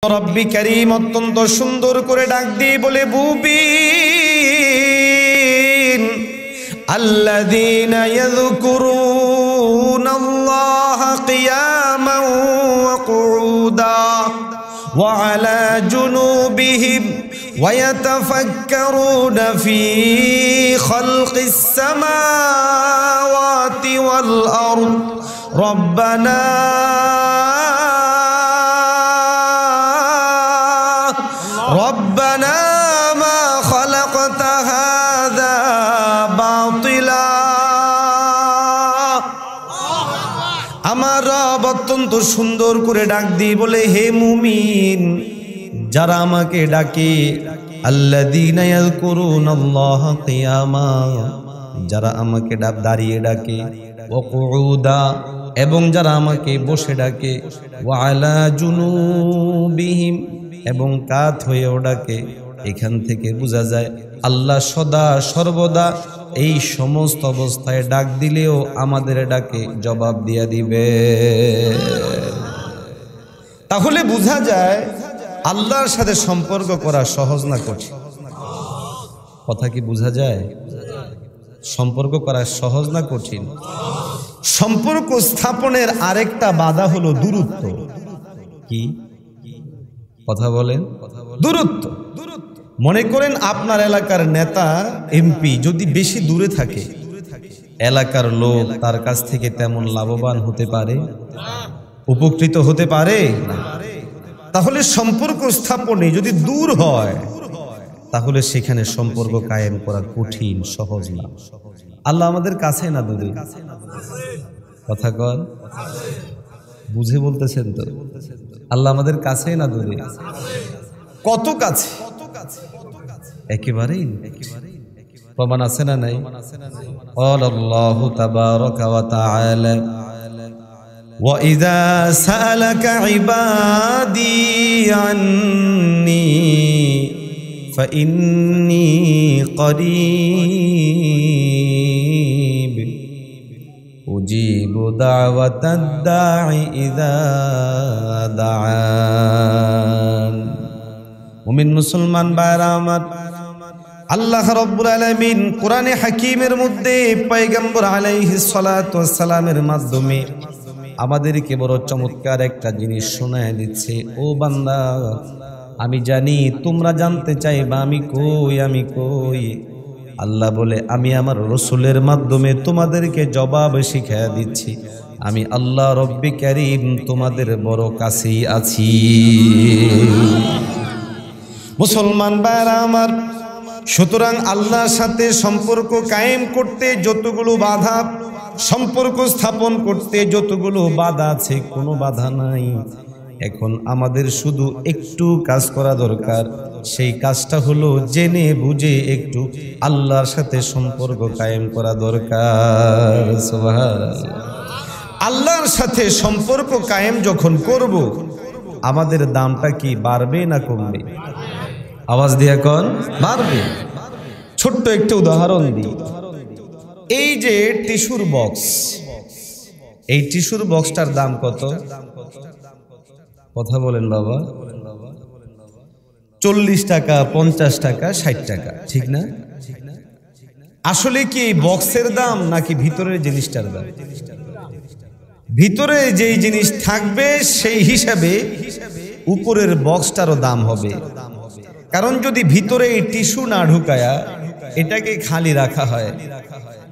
রব্বি কারীম অত্যন্ত সুন্দর করে ডাক দিয়ে বলে বুবিন আল্লাযীনা ইয়াযকুরুনাল্লাহা কিয়ামান ওয়া কুউদা ওয়া আলা জুনুবিহিম ওয়া ইয়াতাফাক্কারুনা ফী খালকিস সামাওয়াতি ওয়াল আরদ রব্বানা ربنا ما خلقت هذا باطلا আমার রব অত্যন্ত সুন্দর করে ডাক দিয়ে বলে হে মুমিন যারা আমাকে ডাকে আল্লাযীনা ইয়াযকুরুনাল্লাহা কিয়ামা যারা আমাকে দাঁড়িয়ে ডাকে ওয়া কুউদা এবং যারা আমাকে বসে ডাকে ওয়া আলা জুনুবিহিম এবং কাত হয়েও ডাকে। এখান থেকে বোঝা যায় আল্লাহ সদা সর্বদা এই সমস্ত অবস্থায় ডাক দিলেও আমাদের ডাকে জবাব দিয়া দিবে। তাহলে বোঝা যায় আল্লাহর সাথে সম্পর্ক করা সহজ না কঠিন? কথা কি বোঝা যায়? সম্পর্ক করা সহজ না কঠিন? সম্পর্ক স্থাপনের আরেকটা বাধা হলো দূরত্ব। কি কথা বলেন? দূরত্ব। মনে করেন আপনার এলাকার নেতা এমপি যদি বেশি দূরে থাকে, এলাকার লোক তার কাছ থেকে তেমন লাভবান হতে পারে, উপকৃত হতে পারে না। তাহলে সম্পর্ক স্থাপনে যদি দূর হয় তাহলে সেখানে সম্পর্ক কায়েম করা কঠিন, সহজ না। আল্লাহ আমাদের কাছে না দূরে? কথা কন, বুঝে বলতেছেন তো? আল্লাহ আমাদের কাছে না দূরে? কত কাছে? একেবারেই। প্রমাণ আছে না নাই? আল্লাহু তাবারাকা ওয়া তাআলা ওয়া ইযা সাআলাকা ইবাদি আন্নী ফাইন্নী করিব উজিবু দাওয়াতাদ দাঈ ইযা দাআন। মুমিন মুসলমান ভাইরা আমার, আল্লাহ রাব্বুল আলামিন কোরআনে হাকীমের মধ্যে পয়গম্বর আলাইহিস সালাতু ওয়াস সালামের মাধ্যমে আমাদেরকে বড় চমৎকার একটা জিনিস শোনায় দিচ্ছে। ও বান্দা, আমি জানি তোমরা জানতে চাইবা আমি কই, আমি কই। আল্লাহ বলে আমি আমার রসুলের মাধ্যমে তোমাদেরকে জবাব শিখিয়ে দিচ্ছি। আমি আল্লাহ রব্বি কারীম তোমাদের বড় কাছেই আছি। মুসলমান ভাইরা আমার, সুতরাং আল্লাহর সাথে সম্পর্ক কায়েম করতে যতগুলো বাধা, সম্পর্ক স্থাপন করতে যতগুলো বাধা আছে, কোনো বাধা নাই। এখন আমাদের শুধু একটু কাজ করা দরকার। সেই কাজটা হলো জেনে বুঝে একটু আল্লাহর সাথে সম্পর্ক কায়েম করা দরকার। সুবহানাল্লাহ। আল্লাহর সাথে সম্পর্ক কায়েম যখন করব, আমাদের দামটা কি বাড়বে না কমবে? আওয়াজ দিয়ে কোন? বাড়বে। ছোট্ট একটা উদাহরণ দিই। এই যে টিস্যুর বক্স, এই টিস্যুর বক্সটার দাম কত? কথা বলেন বাবা। 40 টাকা, 50 টাকা, 60 টাকা, ঠিক না? আসলে কি এই বক্সের দাম নাকি ভিতরের জিনিসটার দাম? ভিতরে যেই জিনিস থাকবে সেই হিসাবে উপরের বক্সটারও দাম হবে। কারণ যদি ভিতরে এই টিস্যু না ঢুকায়া এটাকে খালি রাখা হয়,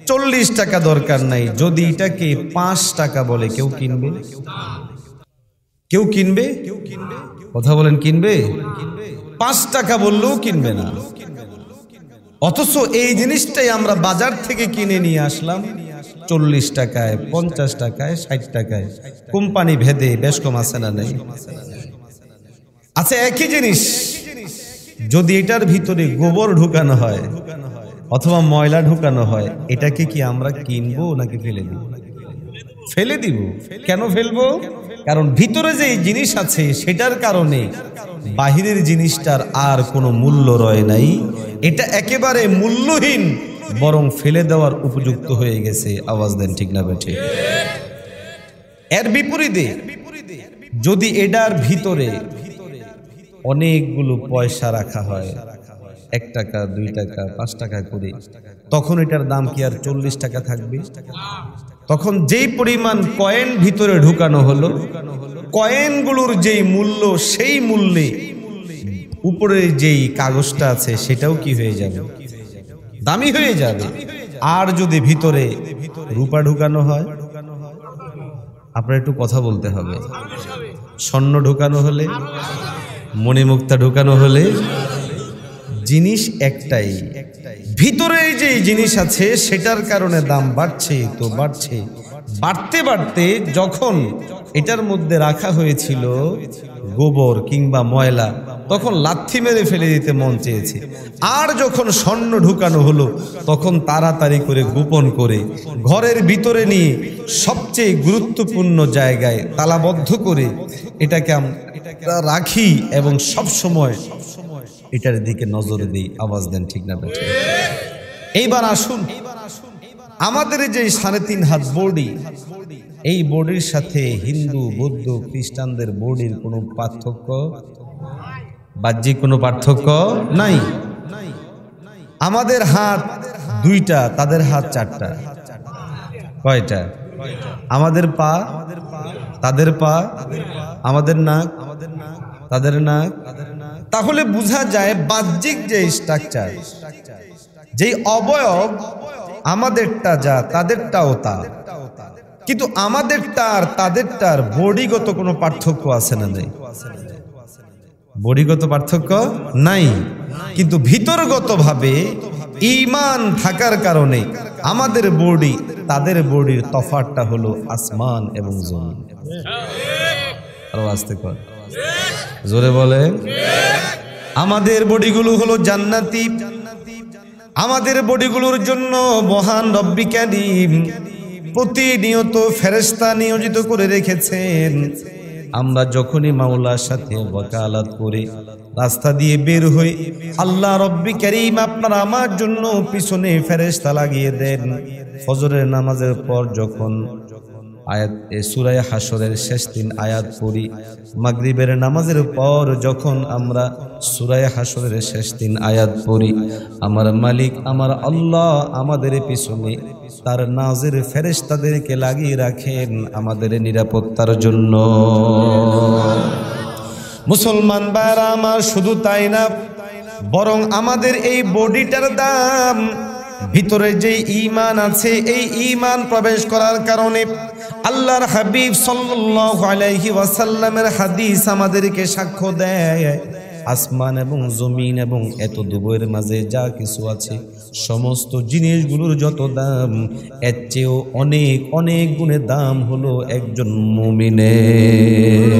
40 টাকা দরকার নাই, যদি এটাকে 5 টাকা বলে কেউ কিনবে? কেউ কিনবে? কথা বলেন, কিনবে? 5 টাকা বললেও কিনবে না। অথচ এই জিনিসটাই আমরা বাজার থেকে কিনে নিয়ে আসলাম 40 টাকায়, 50 টাকায়, 60 টাকায়। কোম্পানি ভেদে বেশ কম আছে না নাই? আচ্ছা, একই জিনিস যদি এটার ভিতরে গোবর ঢুকানো হয় অথবা ময়লা ঢুকানো হয়, এটাকে কি আমরা কিনবো নাকি ফেলে দিব? ফেলে দিব। কেন ফেলবো? কারণ ভিতরে যে জিনিস আছে সেটার কারণে বাহিরের জিনিসটার আর কোনো মূল্য রয় নাই। এটা একেবারে মূল্যহীন, বরং ফেলে দেওয়ার উপযুক্ত হয়ে গেছে। আওয়াজ দেন ঠিক না বেঠে? এর বিপরীতে যদি এটার ভিতরে অনেকগুলো পয়সা রাখা হয়, 1 টাকা 2 টাকা 5 টাকা করে, তখন এটার দাম কি আর 40 টাকা থাকবে? তখন যেই পরিমাণ কয়েন ভিতরে ঢুকানো হলো, কয়েনগুলোর যেই মূল্য, সেই মূল্যে উপরে যেই কাগজটা আছে সেটাও কি হয়ে যাবে? দামি হয়ে যাবে। আর যদি ভিতরে রূপা ঢুকানো হয়, আপনার একটু কথা বলতে হবে, স্বর্ণ ঢুকানো হলে, মণিমুক্তা ঢুকানো হলে, জিনিস একটাই, ভিতরে যে জিনিস আছে সেটার কারণে দাম বাড়ছে তো বাড়ছে। বাড়তে বাড়তে যখন এটার মধ্যে রাখা হয়েছিল গোবর কিংবা ময়লা, তখন লাথি মেরে ফেলে দিতে মন চেয়েছে। আর যখন স্বর্ণ ঢুকানো হলো, তখন তাড়াতাড়ি করে গোপন করে ঘরের ভিতরে নিয়ে সবচেয়ে গুরুত্বপূর্ণ জায়গায় তালাবদ্ধ করে এটাকে আমরা রাখি এবং সব সময় এটার দিকে নজর দিই। আওয়াজ দেন ঠিক না বেঠিক? এইবার আসুন, আমাদের যে 3.5 হাত বডি, এই বডির সাথে হিন্দু, বৌদ্ধ, খ্রিস্টানদের বডির কোনো পার্থক্য, বাহ্যিক কোনো পার্থক্য নাই। আমাদের হাত 2টা, তাদের হাত 4টা। কয়টা? আমাদের পা, তাদের পা, আমাদের নাক, তাদের নাক। তাহলে বোঝা যায় বাহ্যিক যে স্ট্রাকচার, যেই অবয়ব আমাদেরটা যা, তাদেরটাও তা, কিন্তু আমাদেরটা আর তাদেরটার বডিগত কোনো পার্থক্য আছে না? নেই। বডিগত পার্থক্য নাই, কিন্তু ভিতরগতভাবে ঈমান থাকার কারণে আমাদের বডি তাদের বডির তফাৎটা হলো আসমান এবং জমিন। আরো আস্তে কর, জোরে বলে। আমাদের বডিগুলো হলো জান্নাতি, আমাদের বডিগুলোর জন্য মহান রব্বি কারীম প্রতিনিয়ত ফেরেশতা নিয়োজিত করে রেখেছেন। আমরা যখনই মাওলার সাথে ওয়াকালাত করে রাস্তা দিয়ে বের হই, আল্লাহ রব্বি কারীম আপনার আমার জন্য পিছনে ফেরেশতা লাগিয়ে দেন। ফজরের নামাজের পর যখন আয়াত সূরা হাশরের শেষ 3 আয়াত পড়ি, মাগরিবের নামাজের পর যখন আমরা সূরা হাশরের শেষ 3 আয়াত পড়ি, আমার মালিক আমার আল্লাহ আমাদের পিছনে তার নাজির ফেরেশতাদেরকে লাগিয়ে রাখেন আমাদের নিরাপত্তার জন্য। মুসলমান ভাইরা আমার, শুধু তাই না, বরং আমাদের এই বডিটার দাম, ভিতরে যে ঈমান আছে, এই ঈমান প্রবেশ করার কারণে আল্লাহর হাবিব সাল্লাল্লাহু আলাইহি ওয়াসাল্লামের হাদিস আমাদেরকে সাক্ষ্য দেয়, আসমান এবং জমিন এবং এত দুবইয়ের মাঝে যা কিছু আছে সমস্ত জিনিসগুলোর যত দাম, এর চেয়েও অনেক অনেক গুণে দাম হলো একজন মুমিনের।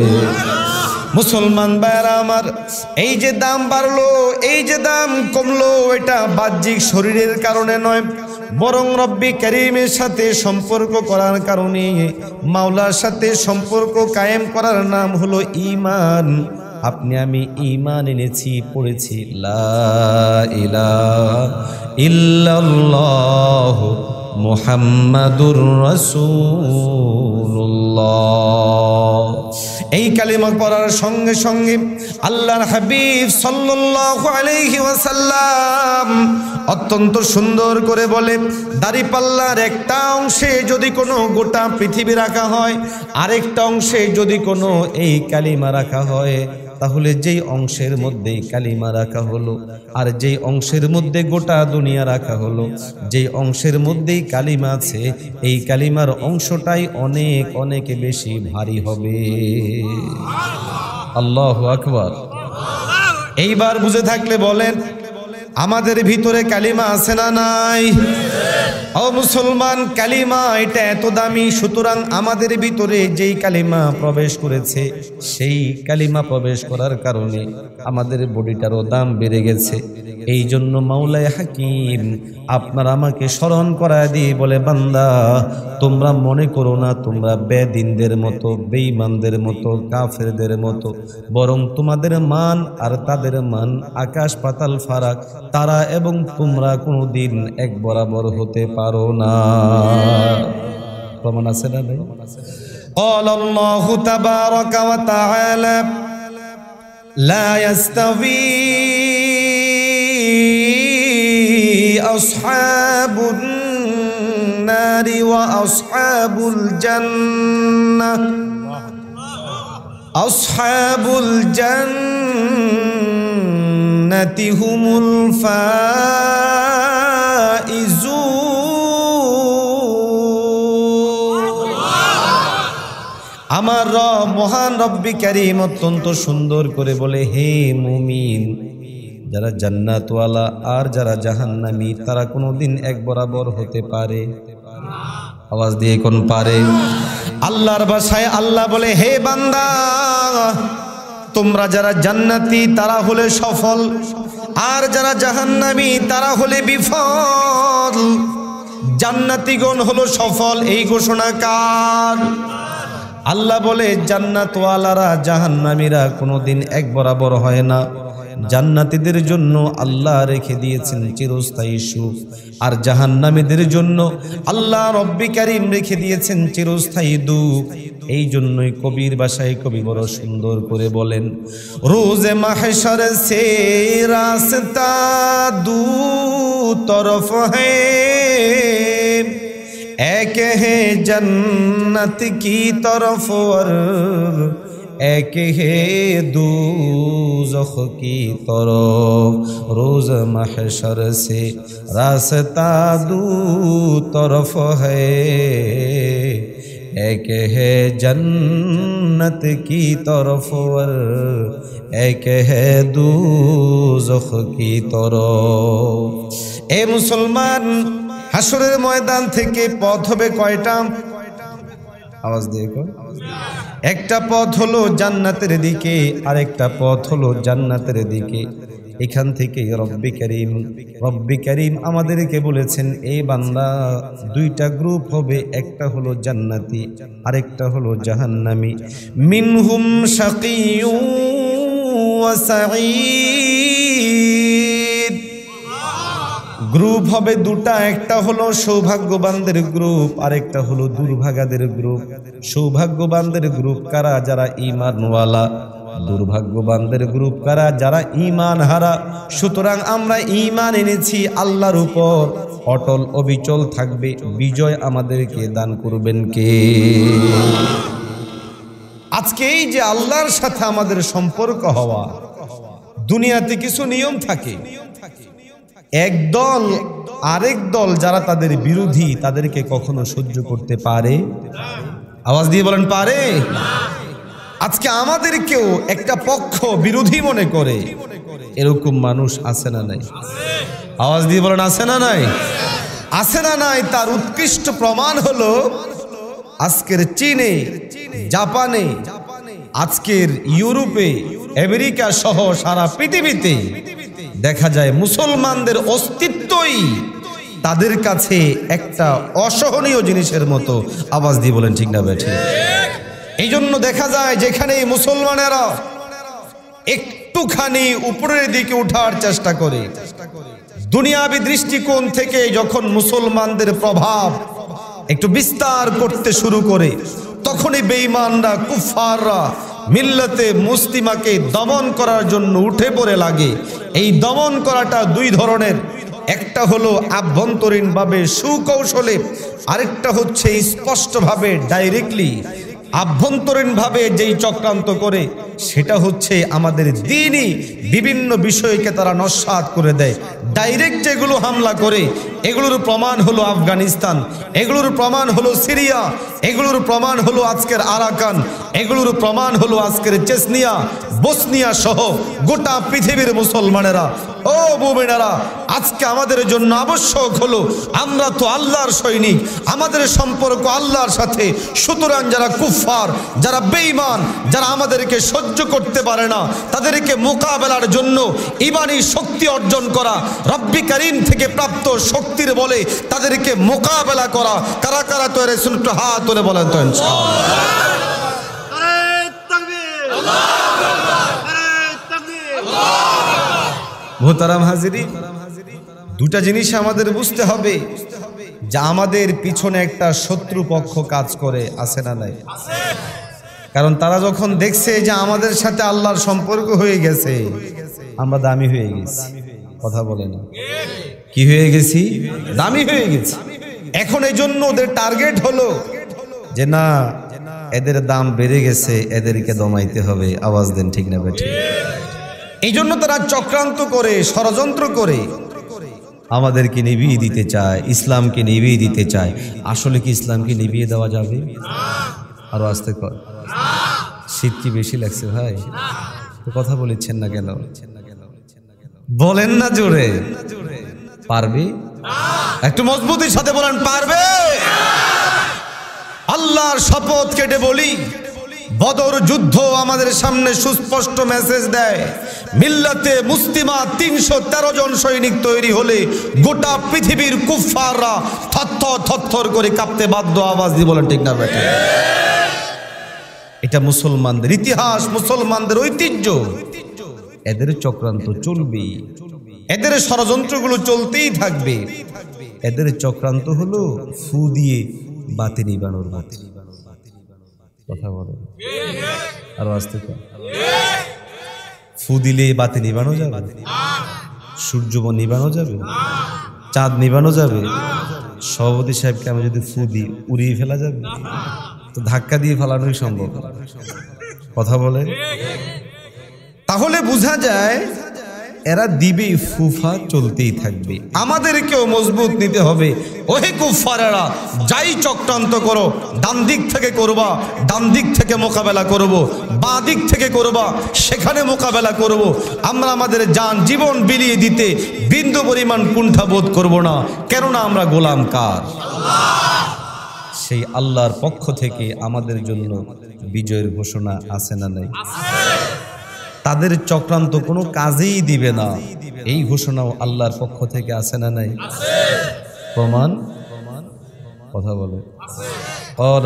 মুসলমান ভাইরা আমার, এই যে দাম বাড়লো, এই যে দাম কমলো, এটা বাহ্যিক শরীরের কারণে নয়, বরং রব্বি কারীমের সাথে সম্পর্ক করার কারণে। মাওলার সাথে সম্পর্ক কায়েম করার নাম হলো ঈমান। আপনি আমি ঈমান এনেছি, পড়েছি লা ইলাহা ইল্লাল্লাহ মুহাম্মাদুর রাসূলুল্লাহ। এই কালিমা পড়ার সঙ্গে সঙ্গে আল্লাহর হাবিব সাল্লাল্লাহু আলাইহি ওয়াসাল্লাম অত্যন্ত সুন্দর করে বলে, দাড়িপাল্লার একটা অংশে যদি কোনো গোটা পৃথিবী রাখা হয়, আরেকটা অংশে যদি কোনো এই কালিমা রাখা হয়, তাহলে যেই অংশের মধ্যে কালিমা রাখা হলো আর যেই অংশের মধ্যে গোটা দুনিয়া রাখা হলো, যেই অংশের মধ্যেই কালিমা আছে, এই কালিমার অংশটাই অনেক অনেক বেশি ভারী হবে। আল্লাহু আকবার। এইবার বুঝে থাকলে বলেন, আমাদের ভিতরে কালিমা আছে না নাই? ও মুসলমান, কালিমা এটা এত দামি, সুতরাং আমাদের ভিতরে যেই কালিমা প্রবেশ করেছে, সেই কালিমা প্রবেশ করার কারণে আমাদের বডিটারও দাম বেড়ে গেছে। এই জন্য মাওলায়ে হাকিম আপনার আমাকে স্মরণ করায় দিয়ে বলে, বান্দা তোমরা মনে করো না তোমরা বেদিনদের মতো, বেঈমানদের মতো, কাফেরদের মতো, বরং তোমাদের মান আর তাদের মান আকাশ পাতাল ফারাক। তারা এবং তোমরা কোনোদিন এক বরাবর হতে পারো না। প্রমাণ আছে না ভাই? قال الله تبارك وتعالى লা ইয়াস্তাবি আসহাবুন নারি ওয়া আসহাবুল জান্নাহ আসহাবুল জান্নাতি হুমুল ফাইজুন। আমার রব মহান রব্বি কারীম অত্যন্ত সুন্দর করে বলে, হে মুমিন, যারা জান্নাতওয়ালা আর যারা জাহান্নামী তারা কোনোদিন এক বরাবর হতে পারে? আওয়াজ দিয়ে কোন পারে? আল্লাহর ভাষায় আল্লাহ বলে, হে বান্দা, তোমরা যারা জান্নাতি তারা হলে সফল, আর যারা জাহান্নামী তারা হলে বিফল। জান্নাতীগণ হলো সফল, এই ঘোষণা কার? আল্লাহ বলে, জান্নাতওয়ালারা জাহান্নামীরা কোনোদিন এক বরাবর হয় না। জান্নাতীদের জন্য আল্লাহ রেখে দিয়েছেন চিরস্থায়ী সুখ, আর জাহান্নামীদের জন্য আল্লাহ রব্বি কারীম রেখে দিয়েছেন চিরস্থায়ী দুঃখ। এই জন্যই কবির ভাষায় কবি বড় সুন্দর করে বলেন, রোজে মাহশর সে রাস্তা দু তরফ হ্যায়, এক है जन्नत की तरफ और एक है दोज़ख की तरफ। रोज़ महशर से रास्ता दो तरफ है, एक है जन्नत की तरफ और एक है दोज़ख की तरफ। ए मुसलमान, হাসরের ময়দান থেকে পথ হবে কয়টা? আওয়াজ দিয়ে কর। একটা পথ হলো জান্নাতের দিকে, আর একটা পথ হলো জান্নাতের দিকে। এখান থেকে রব্বি কারীম আমাদেরকে বলেছেন, এই বান্দা, দুইটা গ্রুপ হবে, একটা হলো জান্নাতি আরেকটা হলো জাহান্নামী। মিনহুম শাকিয়্যুন ওয়া সাঈদ। গ্রুপ হবে দুটা, একটা হলো সৌভাগ্যবানদের গ্রুপ, আরেকটা হলো দুর্ভাগাদের গ্রুপ। সৌভাগ্যবানদের গ্রুপ কারা? যারা ঈমানওয়ালা। দুর্ভাগ্যবানদের গ্রুপ কারা? যারা ঈমান হারা। সুতরাং আমরা ঈমান এনেছি, আল্লাহর উপর অটল অবিচল থাকবে। বিজয় আমাদেরকে দান করবেন কে? আজকে এই যে আল্লাহর সাথে আমাদের সম্পর্ক হওয়া, দুনিয়াতে কিছু নিয়ম থাকে। এক দল আরেক দল যারা তাদের বিরোধী, তাদেরকে কখনো সহ্য করতে পারে? আওয়াজ দিয়ে বলেন, পারে? আজকে আমাদেরকেও একটা পক্ষ বিরোধী মনে করে, এরকম মানুষ আছে না নাই? আওয়াজ দিয়ে বলেন, আছে না নাই? আছে না নাই? তার উৎকৃষ্ট প্রমাণ হলো আজকের চীনে, জাপানে, আজকের ইউরোপে, আমেরিকা সহ সারা পৃথিবীতে দেখা যায় মুসলমানদের অস্তিত্বই তাদের কাছে একটা অসহনীয় জিনিসের মতো। আওয়াজ দিয়ে বলেন ঠিক না বেঠিক? এই জন্য দেখা যায় যেখানে মুসলমানেরা একটুখানি উপরের দিকে ওঠার চেষ্টা করে, দুনিয়াবি দৃষ্টিকোণ থেকে যখন মুসলমানদের প্রভাব একটু বিস্তার করতে শুরু করে, তখনই বেঈমানরা, কুফফাররা মিল্লাতে মুসলিমাকে দমন করার জন্য উঠে পড়ে লাগে। এই দমন করাটা দুই ধরনের, একটা হলো আভ্যন্তরীণভাবে সুকৌশলে, আরেকটা হচ্ছে স্পষ্টভাবে ডাইরেক্টলি। আভ্যন্তরীণভাবে যেই চক্রান্ত করে সেটা হচ্ছে আমাদের দ্বীনি বিভিন্ন বিষয়কে তারা নস্যাৎ করে দেয়। ডাইরেক্ট যেগুলো হামলা করে, এগুলোর প্রমাণ হলো আফগানিস্তান, এগুলোর প্রমাণ হলো সিরিয়া, এগুলোর প্রমাণ হলো আজকের আরাকান, এগুলোর প্রমাণ হলো আজকের চেচনিয়া, বসনিয়া সহ গোটা পৃথিবীর মুসলমানেরা। ও মুমিনেরা, আজকে আমাদের জন্য আবশ্যক হলো, আমরা তো আল্লাহর সৈনিক, আমাদের সম্পর্ক আল্লাহর সাথে। সুতরাং যারা কুফফার, যারা বেঈমান, যারা আমাদেরকে সহ্য করতে পারে না, তাদেরকে মোকাবেলার জন্য ঈমানি শক্তি অর্জন করা, রব্বি কারীম থেকে প্রাপ্ত শক্তির বলে তাদেরকে মোকাবেলা করা। কারা কারা তো রাসূল একটু হাত তুলে বলেন তো ইনশাআল্লাহ। মুহতারাম হাজিরিন, দুটা জিনিস আমাদের বুঝতে হবে, যে আমাদের পিছনে একটা শত্রু পক্ষ কাজ করে, আছে না নাই? কারণ তারা যখন দেখছে যে আমাদের সাথে আল্লাহর সম্পর্ক হয়ে গেছে, আমরা দামি হয়ে গেছি। কথা বলে না, কি হয়ে গেছি? দামি হয়ে গেছি। এখন এই জন্য ওদের টার্গেট হলো যে না, এদের দাম বেড়ে গেছে, এদেরকে দমাইতে হবে। আওয়াজ দেন ঠিক না বেঠিক? এই জন্য তারা চক্রান্ত করে, ষড়যন্ত্র করে আমাদেরকে নিভিয়ে দিতে চায়, ইসলামকে নিভিয়ে দিতে চায়। আসলে কি ইসলামকে নিভিয়ে দেওয়া যাবে? আরো আস্তে কর। শীত কি বেশি লাগছে ভাই? তো কথা বলেছেন না কেন? বলেন না জোরে। পারবে? একটু মজবুতির সাথে বলেন, পারবে? আল্লাহর শপথ কেটে বলি, বদর যুদ্ধ আমাদের সামনে সুস্পষ্ট মেসেজ দেয়, মিল্লাতে মুসলিমা ৩১৩ জন সৈনিক তৈরি হলে গোটা পৃথিবীর কুফফাররা থরথর করে কাঁপতে বাধ্য। আওয়াজ দিয়ে বলেন ঠিক না বেটা? এটা মুসলমানদের ইতিহাস, মুসলমানদের ঐতিহ্য। এদের চক্রান্ত চলবে, এদের ষড়যন্ত্রগুলো চলতেই থাকবে। এদের চক্রান্ত হলো ফু দিয়ে বাতি নিবানোর বাতি। কথা বলে আর আস্তে কর। ফু দিলে বাতি নিবানো যাবে? সূর্য নিবানো যাবে? চাঁদ নিবানো যাবে? সভাপতি সাহেবকে আমি যদি ফু দিই উড়িয়ে ফেলা যাবে? তো ধাক্কা দিয়ে ফেলানোই সম্ভব। কথা বলে। তাহলে বোঝা যায় এরা দিবে, ফুফা চলতেই থাকবে। আমাদেরকেও মজবুত নিতে হবে। ওহে কুফফারেরা, যাই চক্রান্ত করো, ডান দিক থেকে করবা, ডান দিক থেকে মোকাবেলা করব, বাঁ দিক থেকে করবা, সেখানে মোকাবেলা করব। আমরা আমাদের জান জীবন বিলিয়ে দিতে বিন্দু পরিমাণ কুণ্ঠাবোধ করব না। কেননা আমরা গোলাম কার? সেই আল্লাহর পক্ষ থেকে আমাদের জন্য বিজয়ের ঘোষণা আছে না নাই? তাদের চক্রান্ত কোনো কাজেই দিবে না, এই ঘোষণাও আল্লাহর পক্ষ থেকে আছে না নাই? প্রমাণ? কথা বলে।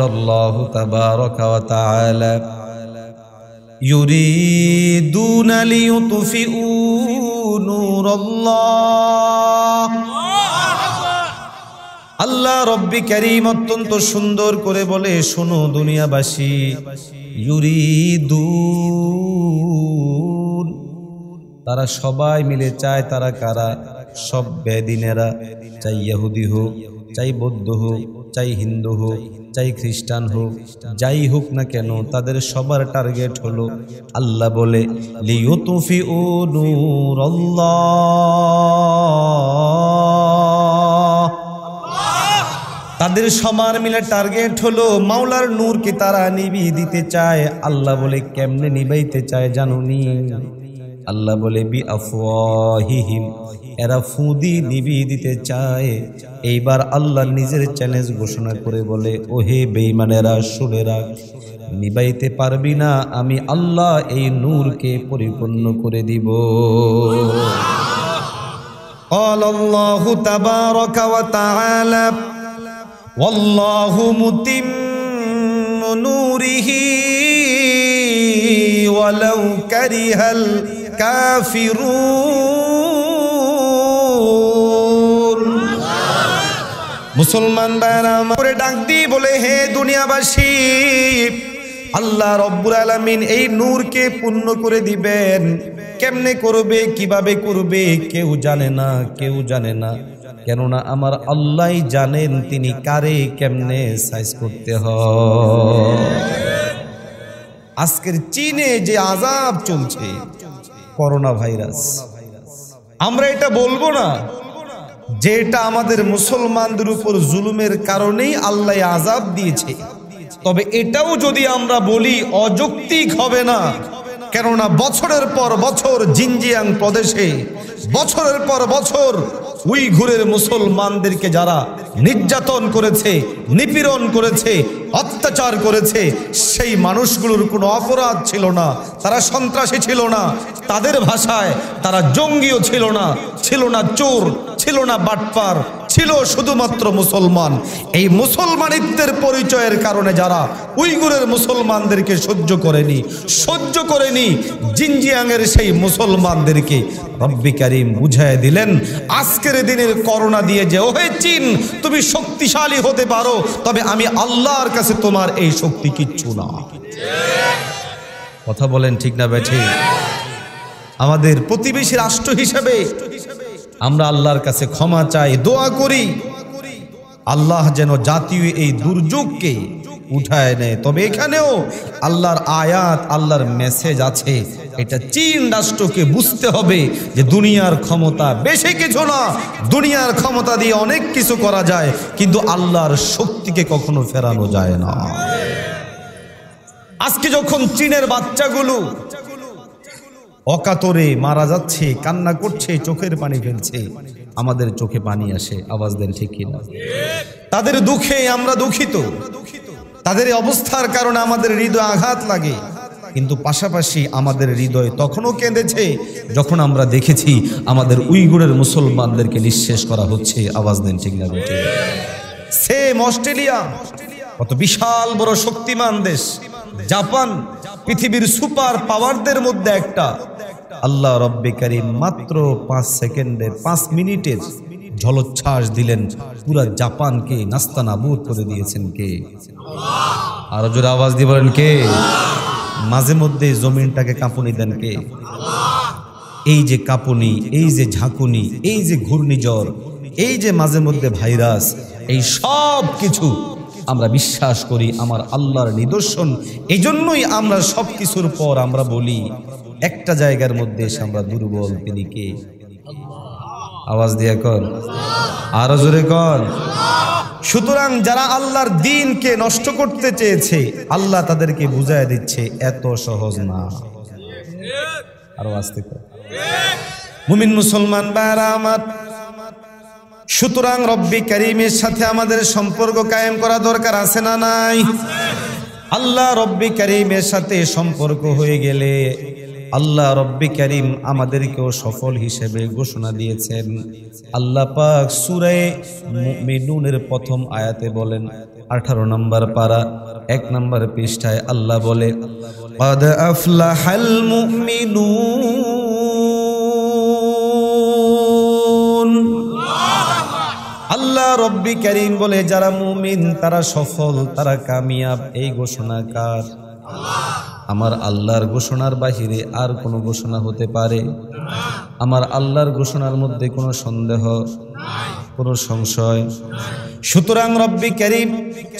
আল্লাহু তাবারাকা ওয়া তাআলা ইউরিদুনা লিইউতফিউ নূরাল্লাহ। আল্লাহ রব্বি কারীম অত্যন্ত সুন্দর করে বলে, শোনো দুনিয়াবাসী, ইউরিদুন, তারা সবাই মিলে চায়। তারা কারা? সব বেদিনেরা, চাই ইহুদি হোক, চাই বৌদ্ধ হোক, চাই হিন্দু হোক, চাই খ্রিস্টান হোক, যাই হোক না কেন, তাদের সবার টার্গেট হলো, আল্লাহ বলে, লিইউতফিউ নূরাল্লাহ। তাদের সবার মিলে টার্গেট হলো মাওলার নূরকে তারা নিভিয়ে দিতে চায়। আল্লাহ বলে, কেমনে নিভাইতে চায় জানুনি? আল্লাহ বলে, বি আফওয়াহিহিম, এরা ফুদি নিভিয়ে দিতে চায়। এইবার আল্লাহ নিজের চ্যালেঞ্জ ঘোষণা করে বলে, ওহে বেঈমানেরা, শুনে রাখ, নিভাইতে পারবি না, আমি আল্লাহ এই নূরকে পরিপূর্ণ করে দিব। আল্লাহু তাবারাকা ওয়া তাআলা ওয়াল্লাহু মুতিম্মু নূরিহি ওয়ালাউ কারিহাল কাফিরুন। মুসলমান ভাইরা আমারে ডাক দিয়ে বলে, হে দুনিয়াবাসী, আল্লাহ রব্বুল আলামিন এই নূরকে পূর্ণ করে দিবেন। কেমনে করবে, কিভাবে করবে কেউ জানে না, কেউ জানে না। কেননা আমার আল্লাহই জানেন তিনি কারে কেমনে সাইজ করতে হয়। আজকের চীনে যে আযাব চলছে, করোনা ভাইরাস, আমরা এটা বলবো না যে এটা আমাদের মুসলমানদের উপর জুলুমের কারণেই আল্লাহ আযাব দিয়েছে। তবে এটাও যদি আমরা বলি অযৌক্তিক হবে না। কেননা বছরের পর বছর জিনজিয়াং প্রদেশে, বছরের পর বছর উইঘুরের মুসলমানদেরকে যারা নির্যাতন করেছে, নিপীড়ন করেছে, অত্যাচার করেছে, সেই মানুষগুলোর কোনো অপরাধ ছিল না, তারা সন্ত্রাসী ছিল না, তাদের ভাষায় তারা জঙ্গিও ছিল না, ছিল না চোর, ছিল না বাটপার, ছিল শুধুমাত্র মুসলমান। এই মুসলমানিত্বের পরিচয়ের কারণে যারা উইঘুরের মুসলমানদেরকে সহ্য করেনি জিনজিয়াংয়ের সেই মুসলমানদেরকে রব্বি কারীম বুঝায় দিলেন আজকের দিনের করোনা দিয়ে যে, ওহে চীন, তুমি শক্তিশালী হতে পারো, তবে আমি আল্লাহর কাছে তোমার এই শক্তি কিচ্ছু না। কথা বলেন ঠিক না বেঠিক? আমাদের প্রতিবেশী রাষ্ট্র হিসেবে আমরা আল্লাহর কাছে ক্ষমা চাই, দোয়া করি আল্লাহ যেন জাতীয় এই দুর্যোগকে উঠায় নেয়। তবে এখানেও আল্লাহর আয়াত, আল্লাহর মেসেজ আছে। এটা চীন রাষ্ট্রকে বুঝতে হবে যে দুনিয়ার ক্ষমতা বেশি কিছু না, দুনিয়ার ক্ষমতা দিয়ে অনেক কিছু করা যায়, কিন্তু আল্লাহর শক্তিকে কখনো ফেরানো যায় না। আজকে যখন চীনের বাচ্চাগুলো অকাতরে মারা যাচ্ছে, কান্না করছে, চোখের পানি ফেলছে, আমাদের চোখে পানি আসে। আওয়াজ দেন ঠিক কিনা? তাদের দুঃখে আমরা দুঃখিত, তাদের অবস্থার কারণে আমাদের হৃদয় আঘাত লাগে, কিন্তু পাশাপাশি আমাদের হৃদয় তখনও কেঁদেছে যখন আমরা দেখেছি আমাদের উইগুরের মুসলমানদেরকে নিঃশেষ করা হচ্ছে। আওয়াজ দেন ঠিক না বেঠিক? সেম অস্ট্রেলিয়া, কত বিশাল বড় শক্তিমান দেশ, জাপান, পৃথিবীর সুপার পাওয়ারদের মধ্যে একটা। আল্লাহ রব্বে কারীম মাত্র 5 সেকেন্ডের 5 মিনিটের ঝলচ্ছাস দিলেন, পুরা জাপানকে নাস্তানাবুদ করে দিয়েছেন কে? আরো জোরে আওয়াজ দিয়ে বলেন কে? মাঝে মধ্যে জমিনটাকে কাঁপুনি দেন কে? এই যে কাঁপুনি, এই যে ঝাঁকুনি, এই যে ঘূর্ণিঝড়, এই যে মাঝে মধ্যে ভাইরাস, এই সব কিছু আমরা বিশ্বাস করি আমার আল্লাহর নিদর্শন। এই জন্যই আমরা সব কিছুর পর আমরা বলি একটা জায়গার মধ্যে এসে আমরা দুর্বল, তিনি কে? আওয়াজ দিয়ে কর, আরো জোরে কর। সুতরাং যারা আল্লাহর দ্বীনকে নষ্ট করতে চেয়েছে, আল্লাহ তাদেরকে বুঝায় দিচ্ছে এত সহজ না। আরো আস্তে কর। মুমিন মুসলমান ভাইরা আমার, সুতরাং রব্বি কারীমের সাথে আমাদের সম্পর্ক কায়েম করা দরকার আছে না নাই? আল্লাহ রব্বি কারীমের সাথে সম্পর্ক হয়ে গেলে আল্লাহ রব্বি কারীম আমাদেরকেও সফল হিসেবে ঘোষণা দিয়েছেন। আল্লাহ পাক সূরা মুমিনুনের প্রথম আয়াতে বলেন, 18 নম্বর পারা 1 নম্বর পৃষ্ঠায় আল্লাহ বলে, ক্বাদ আফলাহাল মুমিনুন। আল্লাহ রব্বি কারীম বলে যারা মুমিন তারা সফল, তারা কামিয়াব। এই ঘোষণা কার? আমার আল্লাহর ঘোষণার বাহিরে আর কোনো ঘোষণা হতে পারে? আমার আল্লাহর ঘোষণার মধ্যে কোনো সন্দেহ, কোনো সংশয়? সুতরাং রব্বি কারীম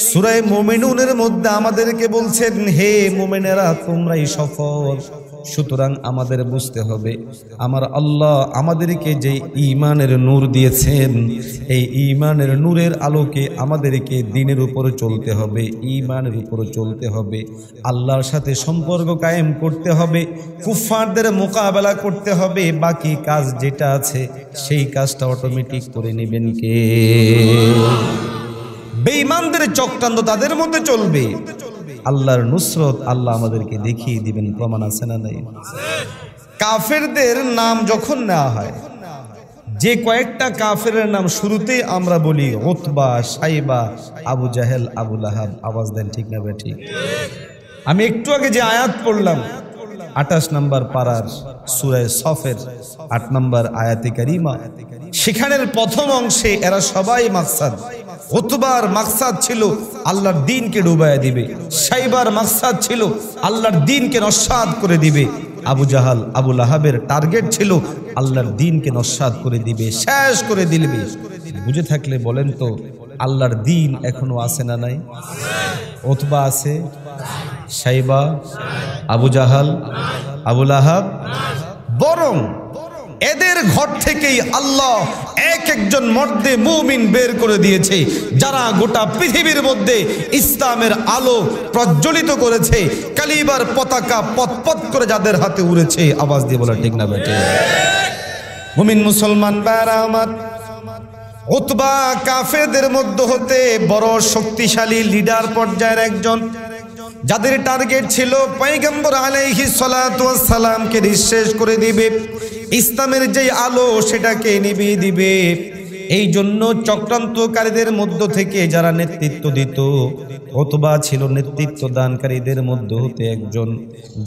সূরা মুমিনুনের মধ্যে আমাদেরকে বলছেন, হে মুমিনেরা তোমরাই সফল। সুতরাং আমাদের বুঝতে হবে আমার আল্লাহ আমাদেরকে যে ঈমানের নূর দিয়েছেন, এই ঈমানের নূরের আলোকে আমাদেরকে দ্বীনের উপর চলতে হবে, ঈমানের উপর চলতে হবে, আল্লাহর সাথে সম্পর্ক কায়েম করতে হবে, কুফফারদের মোকাবেলা করতে হবে। বাকি কাজ যেটা আছে সেই কাজটা অটোমেটিক করে নেবেন কে? বেঈমানদের চক্রান্ত তাদের মধ্যে চলবে, আল্লাহর নুসরত আল্লাহ আমাদেরকে দেখিয়ে দিবেন। প্রমাণ আছে না নাই? কাফেরদের নাম যখন নেওয়া হয়, যে কয়েকটা কাফেরের নাম শুরুতে আমরা বলি উতবা, সাইবা, আবু জাহেল, আবু লাহাব। আওয়াজ দেন ঠিক না বেঠিক? আমি একটু আগে যে আয়াত পড়লাম 28 নম্বর পারার সূরা সফের 8 নম্বর আয়াতে কারিমা, সেখানের প্রথম অংশে এরা সবাই মাকসাদ। উতবার মাকসাদ ছিল আল্লাহর দ্বীনকে ডুবাইয়া দিবে, সাইবার মাকসাদ ছিল আল্লাহর দ্বীনকে নস্যাৎ করে দিবে, আবু জাহাল, আবু লাহাবের টার্গেট ছিল আল্লাহর দ্বীনকে নস্যাৎ করে দিবে, শেষ করে দিবে। বুঝে থাকলে বলেন তো আল্লাহর দ্বীন এখনো আছে না নাই? উতবা আছে, সাইবা, আবু জাহাল, আবু লাহাব। বরং এদের ঘর থেকেই আল্লাহ এক একজন মর্দে মুমিন বের করে দিয়েছে, যারা গোটা পৃথিবীর মধ্যে ইসলামের আলো প্রজ্বলিত করেছে, কালিবার পতাকা পতপত করে যাদের হাতে উড়েছে। আওয়াজ দিয়ে বলা ঠিক না বেটে? মুমিন মুসলমান ভাইরা আমার, উতবা কাফেরদের মধ্যে হতে বড় শক্তিশালী লিডার পর্যায়ের একজন, যাদের টার্গেট ছিল পয়গম্বর আলাইহিস সালাতু ওয়াস সালামকে নিঃশেষ করে দিবে, ইসলামের যে আলো সেটাকে নিভিয়ে দিবে। এই জন্য চক্রান্তকারীদের মধ্য থেকে যারা নেতৃত্ব দিত, অথবা ছিল নেতৃত্ব দানকারীদের মধ্য হতে একজন,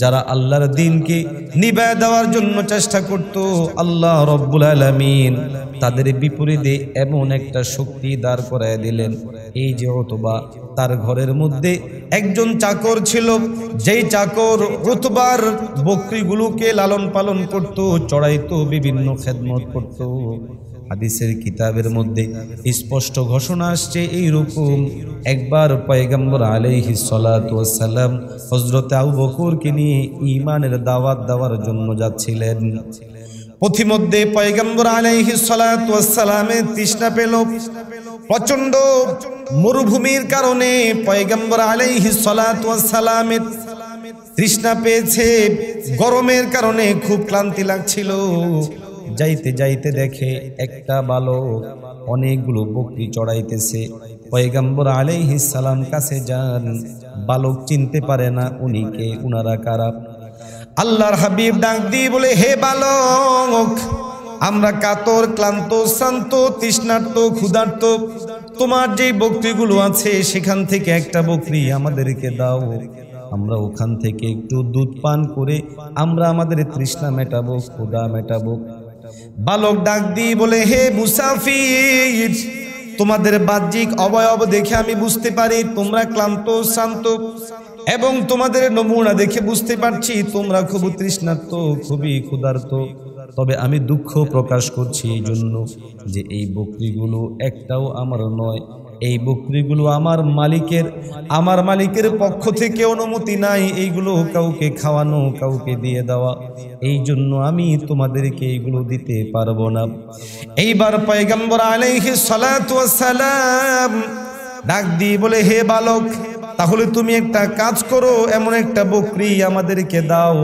যারা আল্লাহর দ্বীনকে নিভায় দেওয়ার জন্য চেষ্টা করত, আল্লাহ রব্বুল আলামিন তাদের বিপরীতে এমন একটা শক্তি দাঁড় করায় দিলেন। এই যে উতবা, তার ঘরের মধ্যে একজন চাকর ছিল, যেই চাকর উতবার বকরিগুলোকে লালন পালন করত, চড়াইতো, বিভিন্ন খেদমত করত। হাদিসের কিতাবের মধ্যে স্পষ্ট ঘোষণা আসছে এইরকম, একবার পয়গম্বর আলাইহিস সালাতু ওয়াস সালাম হযরত আবু বকরকে নিয়ে ঈমানের দাওয়াত দেওয়ার জন্য যাচ্ছিলেন। পথিমধ্যে পয়গম্বর আলাইহিস সালাতু ওয়াস সালামের তৃষ্ণা পেল। প্রচন্ড মরুভূমির কারণে পয়গম্বর আলাইহিস সালাতু ওয়াস সালামের তৃষ্ণা পেয়েছে, গরমের কারণে খুব ক্লান্তি লাগছিল। যাইতে যাইতে দেখে একটা বালক অনেকগুলো বকরি চড়াইতেছে। পয়গম্বর আলাইহিস সালাম কাছে যান, বালক চিনতে পারে না উনি কে, উনারা কারা। আল্লাহর হাবিব ডাক দিয়ে বলে, হে বালক, আমরা কাতর, ক্লান্ত, শ্রান্ত, তৃষ্ণার্ত, ক্ষুধার্ত, তোমার যে বকরিগুলো আছে সেখান থেকে একটা বকরি আমাদেরকে দাও, আমরা ওখান থেকে একটু দুধ পান করে আমরা আমাদের তৃষ্ণা মেটাবো, ক্ষুধা মেটাবো। বালক ডাক দিয়ে বলে, হে মুসাফির, তোমাদের বাহ্যিক অবয়ব দেখে আমি বুঝতে পারি তোমরা ক্লান্ত, শ্রান্ত, এবং তোমাদের নমুনা দেখে বুঝতে পারছি তোমরা খুব তৃষ্ণার্ত, খুবই ক্ষুধার্ত। তবে আমি দুঃখ প্রকাশ করছি এই জন্য যে এই বকরিগুলো একটাও আমার নয়, এই বকরিগুলো আমার মালিকের পক্ষ থেকে অনুমতি নাই এইগুলো কাউকে খাওয়ানো, কাউকে দিয়ে দেওয়া, এই জন্য আমি তোমাদেরকে এইগুলো দিতে পারবো না। এইবার পয়গম্বর আলাইহিস সালাতু ওয়াস সালাম ডাক দিয়ে বলে, হে বালক, তাহলে তুমি একটা কাজ করো, এমন একটা বকরি আমাদেরকে দাও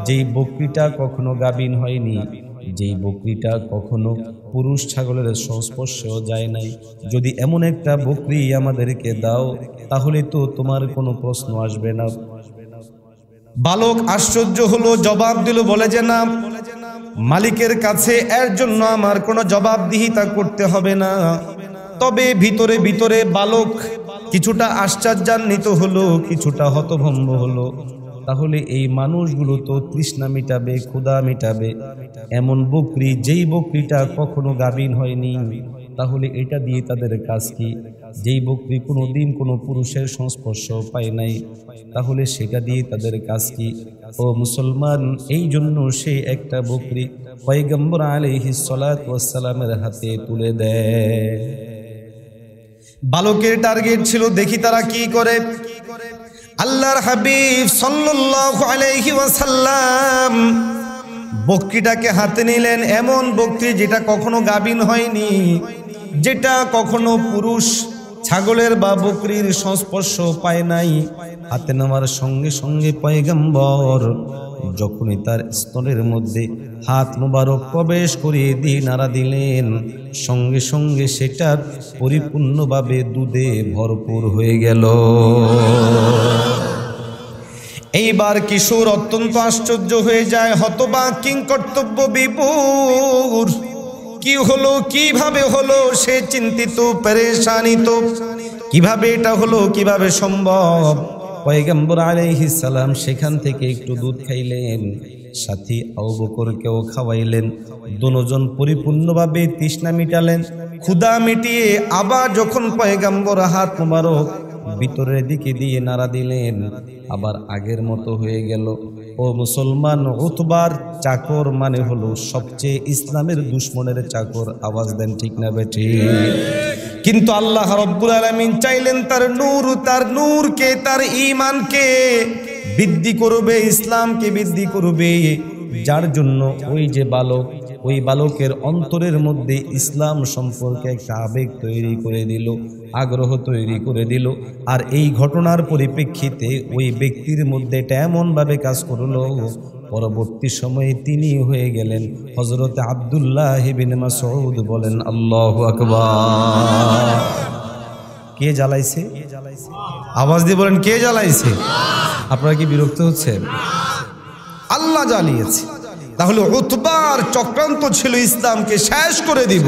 যেই বকরিটা কখনো গাভীন হয়নি, যেই বকরিটা কখনো পুরুষ ছাগলের সংস্পর্শেও যায় নাই। যদি এমন একটা বকরি আমাদেরকে দাও তাহলে তো তোমার কোনো প্রশ্ন আসবে না। বালক আশ্চর্য হলো, জবাব দিল, বলে যে না, মালিকের কাছে এর জন্য আমার কোনো জবাবদিহিতা করতে হবে না। তবে ভিতরে ভিতরে বালক কিছুটা আশ্চর্যান্বিত হলো, কিছুটা হতভম্ব হলো। তাহলে এই মানুষগুলো তো তৃষ্ণা মিটাবে, ক্ষুধা মিটাবে, এমন বকরি যেই বকরিটা কখনো গাভীন হয়নি, তাহলে এটা দিয়ে তাদের কাজ কি? যেই বকরি কোনো দিন কোনো পুরুষের সংস্পর্শ পায় নাই, তাহলে সেটা দিয়ে তাদের কাজ কি? ও মুসলমান, এই জন্য সে একটা বকরি পয়গম্বর আলাইহিস সালাতু ওয়াস সালামের হাতে তুলে দেয়। বালকের টার্গেট ছিল দেখি তারা কি করে। আল্লাহর হাবিব সাল্লাল্লাহু আলাইহি ওয়াসাল্লাম বকরিটাকে হাতে নিলেন, এমন বকরি যেটা কখনো গাভীন হয়নি, যেটা কখনো পুরুষ ছাগলের বা বকরির সংস্পর্শ পায় নাই। হাতে নেওয়ার সঙ্গে সঙ্গে পয়গম্বর যখনই তার স্তনের মধ্যে হাত মোবারক প্রবেশ করিয়ে দিয়ে নাড়া দিলেন, সঙ্গে সঙ্গে সেটা পরিপূর্ণভাবে দুধে ভরপুর হয়ে গেল। এইবার কিশোর অত্যন্ত আশ্চর্য হয়ে যায়, হতবাক, কিংকর্তব্য বিভোর। কি হলো, কিভাবে হলো? সে চিন্তিত, পেরেশানিত, কিভাবে এটা হলো, কিভাবে সম্ভব? পয়গম্বর আলাইহিস সালাম সেখান থেকে একটু দুধ খাইলেন, সাথী আবু বকরকেও খাওয়াইলেন। দুজন পরিপূর্ণভাবে তৃষ্ণা মিটালেন, ক্ষুধা মিটিয়ে আবার যখন পয়গম্বর হাত মোবারক ভিতরের দিকে দিয়ে নাড়া দিলেন, আবার আগের মতো হয়ে গেল। ও মুসলমান, উতবার চাকর মানে হলো সবচেয়ে ইসলামের দুশ্মনের চাকর। আওয়াজ দেন ঠিক না বেঠি? কিন্তু আল্লাহ রাব্বুল আলামিন চাইলেন তার নূরকে, তার ঈমানকে বৃদ্ধি করবে, ইসলামকে বৃদ্ধি করবে, যার জন্য ওই যে বালক, ওই বালকের অন্তরের মধ্যে ইসলাম সম্পর্কে একটা আবেগ তৈরি করে দিল, আগ্রহ তৈরি করে দিল। আর এই ঘটনার পরিপ্রেক্ষিতে ওই ব্যক্তির মধ্যে এটা এমনভাবে কাজ করলো, পরবর্তী সময়ে তিনি হয়ে গেলেন হযরত আব্দুল্লাহ ইবনে মাসউদ। বলেন আল্লাহু আকবার। কে জ্বালাইছে? আওয়াজ দিয়ে বলেন, কে জ্বালাইছে? আপনারা কি বিরক্ত হচ্ছেন? আল্লাহ জ্বালিয়েছে। তাহলে উতবার চক্রান্ত ছিল ইসলামকে শেষ করে দিব।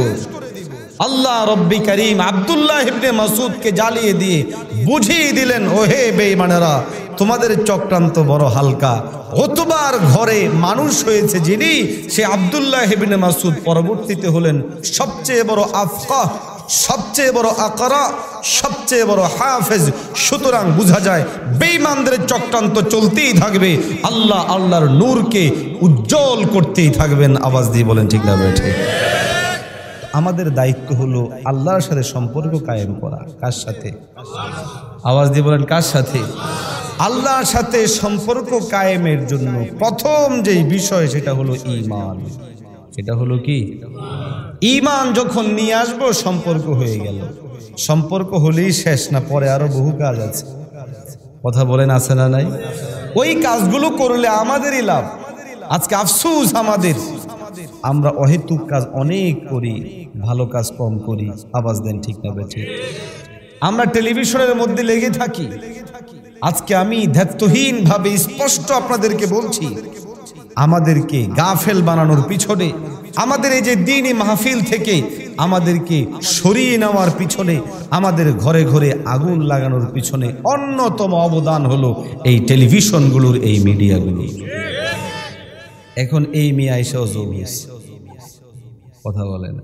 আল্লাহ রব্বি করিম আব্দুল্লাহ ইবনে মাসউদকে জ্বালিয়ে দিয়ে বুঝিয়ে দিলেন, ওহে বেঈমানেরা, তোমাদের চক্রান্ত বড় হালকা। উতবার ঘরে মানুষ হয়েছে যিনি, সে আব্দুল্লাহ ইবনে মাসউদ পরবর্তীতে হলেন সবচেয়ে বড় আফকাহ, সবচেয়ে বড় আকরা, সবচেয়ে বড় হাফেজ। সুতরাং বোঝা যায় বেঈমানদের চক্রান্ত চলতেই থাকবে, আল্লাহ আল্লাহর নূরকে উজ্জ্বল করতেই থাকবেন। আওয়াজ দিয়ে বলেন ঠিক না বেঠিক? আমাদের দায়িত্ব হলো আল্লাহর সাথে সম্পর্ক কায়েম করা। কার সাথে? আওয়াজ দিয়ে বলেন কার সাথে? আল্লাহর সাথে সম্পর্ক কায়েমের জন্য প্রথম যেই বিষয় সেটা হলো ঈমান। সেটা হলো কি? ঈমান যখন নিয়ে আসবো সম্পর্ক হয়ে গেল। সম্পর্ক হলেই শেষ না, পরে আরো বহু কাজ আছে। কথা বলেন আছে না নাই? ওই কাজগুলো করলে আমাদেরই লাভ। আজকে আফসোস আমাদের, আমরা অহেতুক কাজ অনেক করি, ভালো কাজ কম করি। আওয়াজ দেন ঠিক না বেঠিক? আমরা টেলিভিশনের মধ্যে লেগে থাকি। আজকে আমি দায়িত্বহীন ভাবে স্পষ্ট আপনাদেরকে বলছি, আমাদেরকে গাফেল বানানোর পিছনে, আমাদের এই যে দ্বীনি মাহফিল থেকে আমাদেরকে সরিয়ে নেওয়ার পিছনে, আমাদের ঘরে ঘরে আগুন লাগানোর পিছনে অন্যতম অবদান হলো এই টেলিভিশনগুলোর, এই মিডিয়াগুলো। এখন এই মিয়া এসেও যোগ হয়েছে। কথা বলেন,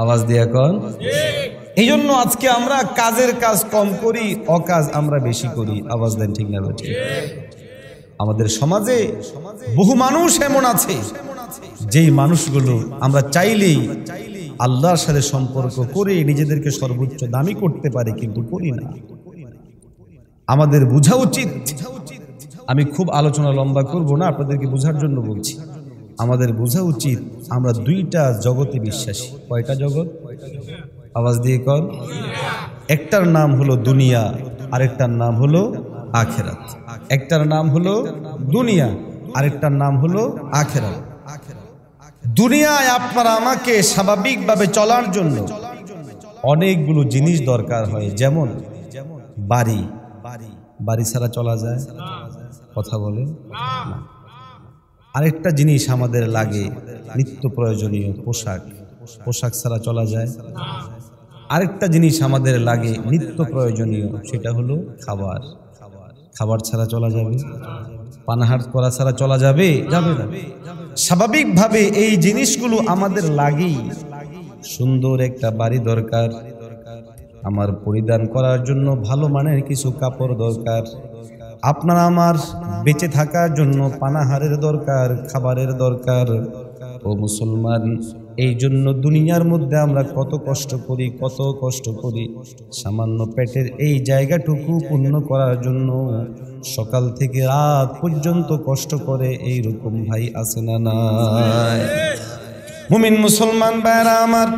আওয়াজ দিয়ে কন। এই জন্য আজকে আমরা কাজের কাজ কম করি, অকাজ আমরা বেশি করি। আওয়াজ দেন ঠিক না বেঠিক? আমাদের সমাজে বহু মানুষ এমন আছে, যেই মানুষগুলো আমরা চাইলেই আল্লাহর সাথে সম্পর্ক করে নিজেদেরকে সর্বোচ্চ দামি করতে পারে, কিন্তু করি না। আমাদের বোঝা উচিত, আমি খুব আলোচনা লম্বা করব না, আপনাদেরকে বোঝার জন্য বলছি। আমাদের বোঝা উচিত আমরা দুইটা জগতে বিশ্বাসী। কয়টা জগৎ? আওয়াজ দিয়ে কর। একটার নাম হলো দুনিয়া, আরেকটার নাম হলো আখিরাত। একটার নাম হলো দুনিয়া, আরেকটার নাম হলো আখিরাত। দুনিয়ায় আপনারা আমাকে স্বাভাবিকভাবে চলার জন্য অনেকগুলো জিনিস দরকার হয়, যেমন বাড়ি। বাড়ি ছাড়া চলা যায়? কথা বলেন। আরেকটা জিনিস আমাদের লাগে নিত্য প্রয়োজনীয় পোশাক। পোশাক ছাড়া চলা যায়? আরেকটা জিনিস আমাদের লাগে নিত্য প্রয়োজনীয়, সেটা হলো খাবার। খাবার ছাড়া চলা যাবে? পানাহার করা ছাড়া চলা যাবে? যাবে না। স্বাভাবিকভাবে এই জিনিসগুলো আমাদের লাগেই। সুন্দর একটা বাড়ি দরকার, আমার পরিধান করার জন্য ভালো মানের কিছু কাপড় দরকার, আপনার আমার বেঁচে থাকার জন্য পানাহারের দরকার, খাবারের দরকার। ও মুসলমান, এই জন্য দুনিয়ার মধ্যে আমরা কত কষ্ট করি, কত কষ্ট করি। সামান্য পেটের এই জায়গাটুকু পূর্ণ করার জন্য সকাল থেকে রাত পর্যন্ত কষ্ট করে, এইরকম ভাই আছে না নাই? মুমিন মুসলমান ভাইরা আমার,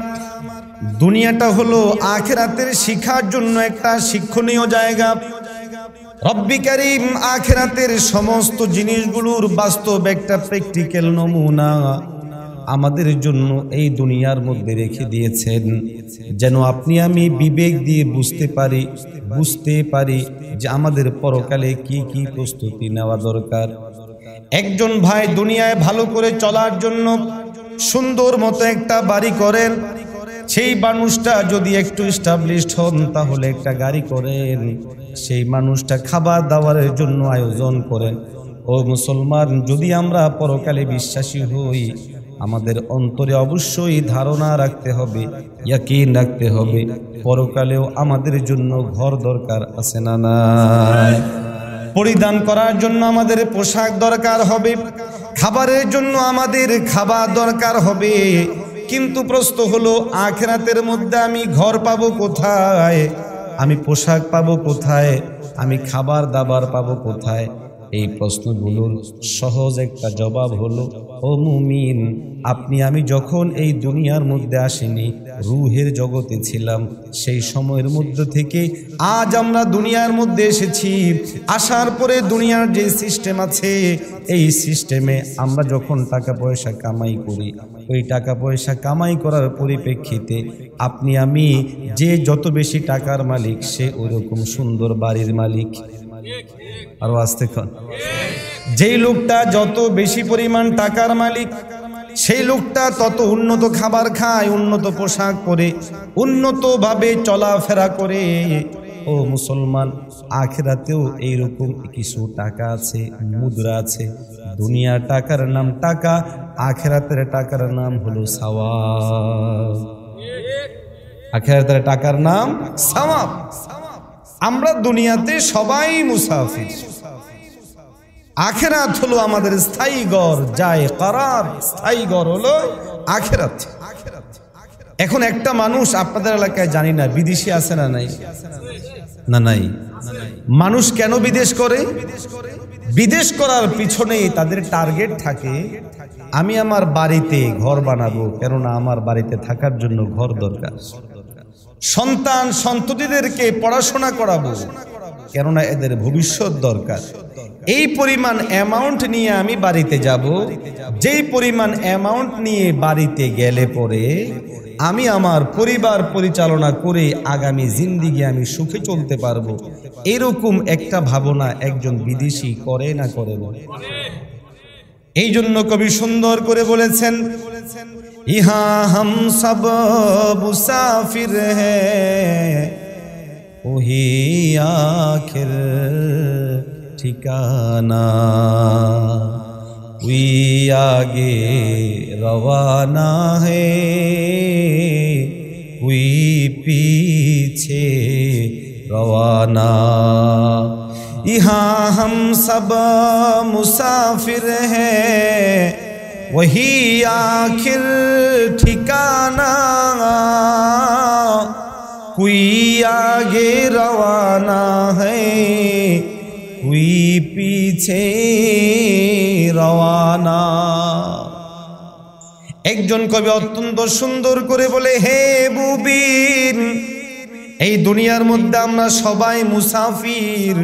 দুনিয়াটা হলো আখিরাতের শিক্ষার জন্য একটা শিক্ষণীয় জায়গা। রব্বি করিম আখিরাতের সমস্ত জিনিসগুলোর বাস্তব একটা প্র্যাকটিক্যাল নমুনা আমাদের জন্য এই দুনিয়ার মধ্যে রেখে দিয়েছেন, যেন আপনি আমি বিবেক দিয়ে বুঝতে পারি যে আমাদের পরকালে কি কি প্রস্তুতি নেওয়া দরকার। একজন ভাই দুনিয়ায় ভালো করে চলার জন্য সুন্দর মতো একটা বাড়ি করেন, সেই মানুষটা যদি একটু এস্টাবলিশড হন তাহলে একটা গাড়ি করেন, সেই মানুষটা খাবার দাবারের জন্য আয়োজন করেন। ও মুসলমান, যদি আমরা পরকালে বিশ্বাসী হই, আমাদের অন্তরে অবশ্যই ধারণা রাখতে হবে, ইয়াকিন রাখতে হবে, পরকালেও আমাদের জন্য ঘর দরকার আছে না নাই? পরিধান করার জন্য আমাদের পোশাক দরকার হবে, খাবারের জন্য আমাদের খাবার দরকার হবে। কিন্তু প্রশ্ন হলো, আখিরাতের মধ্যে আমি ঘর পাবো কোথায়? আমি পোশাক পাবো কোথায়? আমি খাবার দাবার পাবো কোথায়? এই প্রশ্নগুলোর সহজ একটা জবাব হলো, ও মুমিন, আপনি আমি যখন এই দুনিয়ার মধ্যে আসিনি, রূহের জগতে ছিলাম, সেই সময়ের মধ্যে থেকে আজ আমরা দুনিয়ার মধ্যে এসেছি। আসার পরে দুনিয়ার যে সিস্টেম আছে, এই সিস্টেমে আমরা যখন টাকা পয়সা কামাই করি, ওই টাকা পয়সা কামাই করার পরিপ্রেক্ষিতে আপনি আমি যে যত বেশি টাকার মালিক, সে ওইরকম সুন্দর বাড়ির মালিক। আরো আসতে কন, যেই লোকটা যত বেশি পরিমাণ টাকার মালিক, সেই লোকটা তত উন্নত খাবার খায়, উন্নত পোশাক পরে, উন্নতভাবে চলাফেরা করে। ও মুসলমান, আখিরাতেও এইরকম কিছু টাকা আছে, মুদ্রা আছে। দুনিয়া টাকার নাম টাকা, আখিরাতের টাকার নাম হলো সওয়াব। আখিরাতের টাকার নাম সওয়াব। আমরা দুনিয়াতে সবাই মুসাফির, আখিরাত হলো আমাদের স্থায়ী ঘর, যায় করার স্থায়ী ঘর হলো আখিরাত। এখন একটা মানুষ আপনাদের এলাকায় জানি না বিদেশি আছে না নাই? না নাই। মানুষ কেন বিদেশ করে? বিদেশ করার পিছনে তাদের টার্গেট থাকে, আমি আমার বাড়িতে ঘর বানাবো, কেননা আমার বাড়িতে থাকার জন্য ঘর দরকার। সন্তান সন্ততিদেরকে পড়াশোনা করাবো, কেননা এদের ভবিষ্যৎ দরকার। এই পরিমাণ অ্যামাউন্ট নিয়ে আমি বাড়িতে যাব, যেই পরিমাণ অ্যামাউন্ট নিয়ে বাড়িতে গেলে পরে আমি আমার পরিবার পরিচালনা করে আগামী জিন্দেগি আমি সুখে চলতে পারবো, এরকম একটা ভাবনা একজন বিদেশি করে না করে না? এই জন্য কবি সুন্দর করে বলেছেন, ইহা হাম সব মুসাফির হ্যায় ওহি আখির ঠিকানা, উই আগে রওয়ানা है উই पीछे रवाना। यहाँ हम सब मुसाफिर हैं वही आखिर ठिकाना, कोई आगे रवाना है कोई पीछे रवाना। একজন কবি অত্যন্ত সুন্দর করে বলে, হে মুবিন, এই দুনিয়ার মধ্যে আমরা সবাই মুসাফির,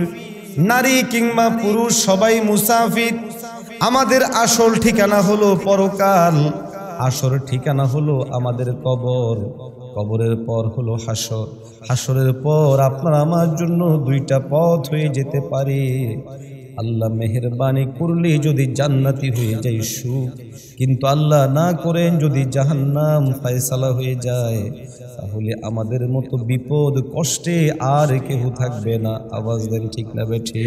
নারী কিংবা পুরুষ সবাই মুসাফির। আমাদের আসল ঠিকানা হলো পরকাল, আসল ঠিকানা হলো আমাদের কবর, কবরের পর হলো হাসর, হাসরের পর আপনার আমার জন্য দুইটা পথ হয়ে যেতে পারে। আল্লাহ মেহেরবানি করলে যদি জান্নাতি হয়ে যায় সুখ, কিন্তু আল্লাহ না করেন যদি জাহান্নাম ফয়সালা হয়ে যায়, তাহলে আমাদের মতো বিপদ কষ্টে আর কেউ থাকবে না। আওয়াজ দেন ঠিক না বেঠিক?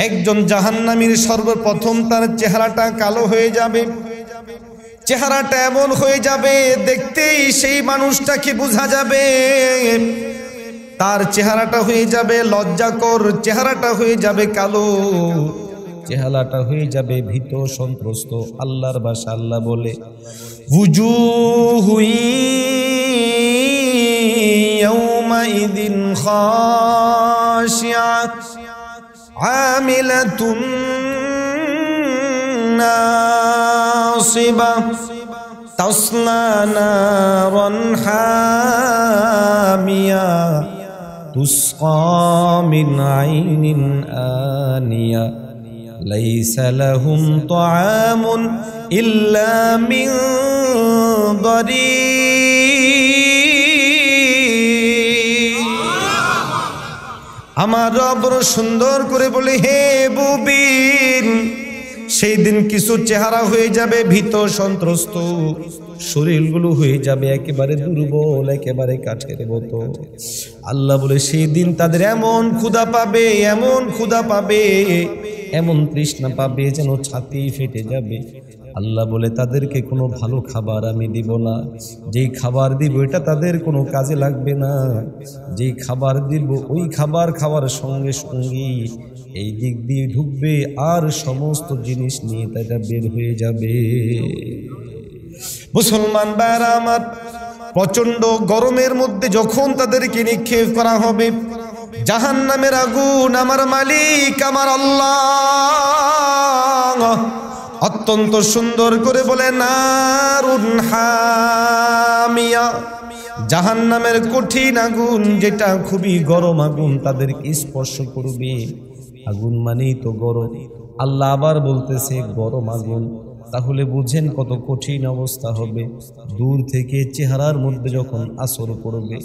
একজন জাহান্নামীর সর্বপ্রথম তার চেহারাটা কালো হয়ে যাবে, চেহারাটা এমন হয়ে যাবে দেখতেই সেই মানুষটাকে বোঝা যাবে তার চেহারাটা হয়ে যাবে লজ্জাকর, চেহারাটা হয়ে যাবে কালো, চেহারাটা হয়ে যাবে ভীত সন্ত্রস্ত। আল্লাহর ভাষা আল্লাহ বলে, উজুহু ইয়াওমাইদিন খাশিয়া আমিলাতুন নাসিবা তাসলা নারান হামিয়া তুসকা মিন আইনিন আনিয়া লাইসা লাহুম তাআমুন ইল্লা মিন দারি। আমার রব সুন্দর করে বলে, হে মুবিন, সেই দিন কিছু চেহারা হয়ে যাবে ভীত সন্ত্রস্ত, শরীরগুলো হয়ে যাবে একেবারে দুর্বল, একেবারে কাঠের মতো। আল্লাহ বলে সেই দিন তাদের এমন ক্ষুধা পাবে, এমন ক্ষুধা পাবে, এমন তৃষ্ণা পাবে যেন ছাতি ফেটে যাবে। আল্লাহ বলে তাদেরকে কোনো ভালো খাবার আমি দিব না, যেই খাবার দিব এটা তাদের কোনো কাজে লাগবে না, যেই খাবার দিব ওই খাবার খাওয়ার সঙ্গে সঙ্গে এই দিক দিয়ে ঢুকবে আর সমস্ত জিনিস নিয়ে তাটা বের হয়ে যাবে। মুসলমান ভাইরা আমার, প্রচন্ড গরমের মধ্যে যখন তাদেরকে নিক্ষেপ করা হবে জাহান্নামের আগুন, আমার মালিক আমার আল্লাহ অত্যন্ত সুন্দর করে বলে, নারুন হামিয়া, জাহান্নামের কঠিন আগুন যেটা খুবই গরম আগুন তাদেরকে স্পর্শ করবে। আগুন মানেই তো গরম, আল্লাহ আবার বলতেছে গরম আগুন, তাহলে বুঝেন কত কঠিন অবস্থা হবে। দূর থেকে চেহারার মধ্যে যখন আসর পড়বে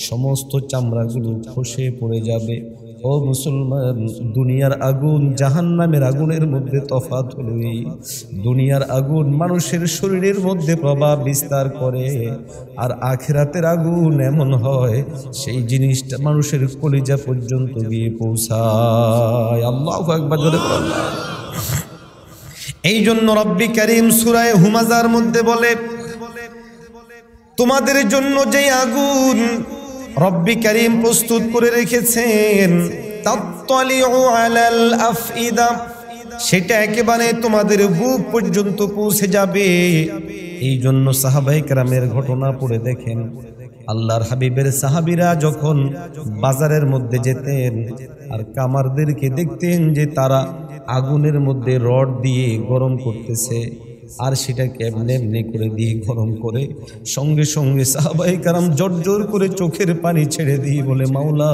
সমস্ত চামড়াগুলো খসে পড়ে যাবে, ও মুসলমান, দুনিয়ার আগুন জাহান্নামের আগুনের মধ্যে তফাৎ হলো এই, দুনিয়ার আগুন মানুষের শরীরের মধ্যে প্রভাব বিস্তার করে, আর আখিরাতের আগুন এমন হয় সেই জিনিসটা মানুষের কলিজা পর্যন্ত গিয়ে পৌঁছায়। আল্লাহু আকবার, জোরে বলেন। এই জন্য রব্বি কারীম সূরা হুমাযার মধ্যে বলে, তোমাদের জন্য যে আগুন রব্বি কারীম প্রস্তুত করে রেখেছেন, তাত্তালিউ আলাল আফইদা, সেটা একেবারে তোমাদের বুক পর্যন্ত পৌঁছে যাবে। এই জন্য সাহাবায়ে কেরামের ঘটনা পড়ে দেখেন, আল্লাহর হাবিবের সাহাবীরা যখন বাজারের মধ্যে যেতেন আর কামারদেরকে দেখতেন যে তারা আগুনের মধ্যে রড দিয়ে গরম করতেছে, আর সেটাকে এমনি এমনি করে দিয়ে গরম করে, সঙ্গে সঙ্গে সাহাবায়ে কেরাম জোর করে চোখের পানি ছেড়ে দিয়ে বলে, মাওলা,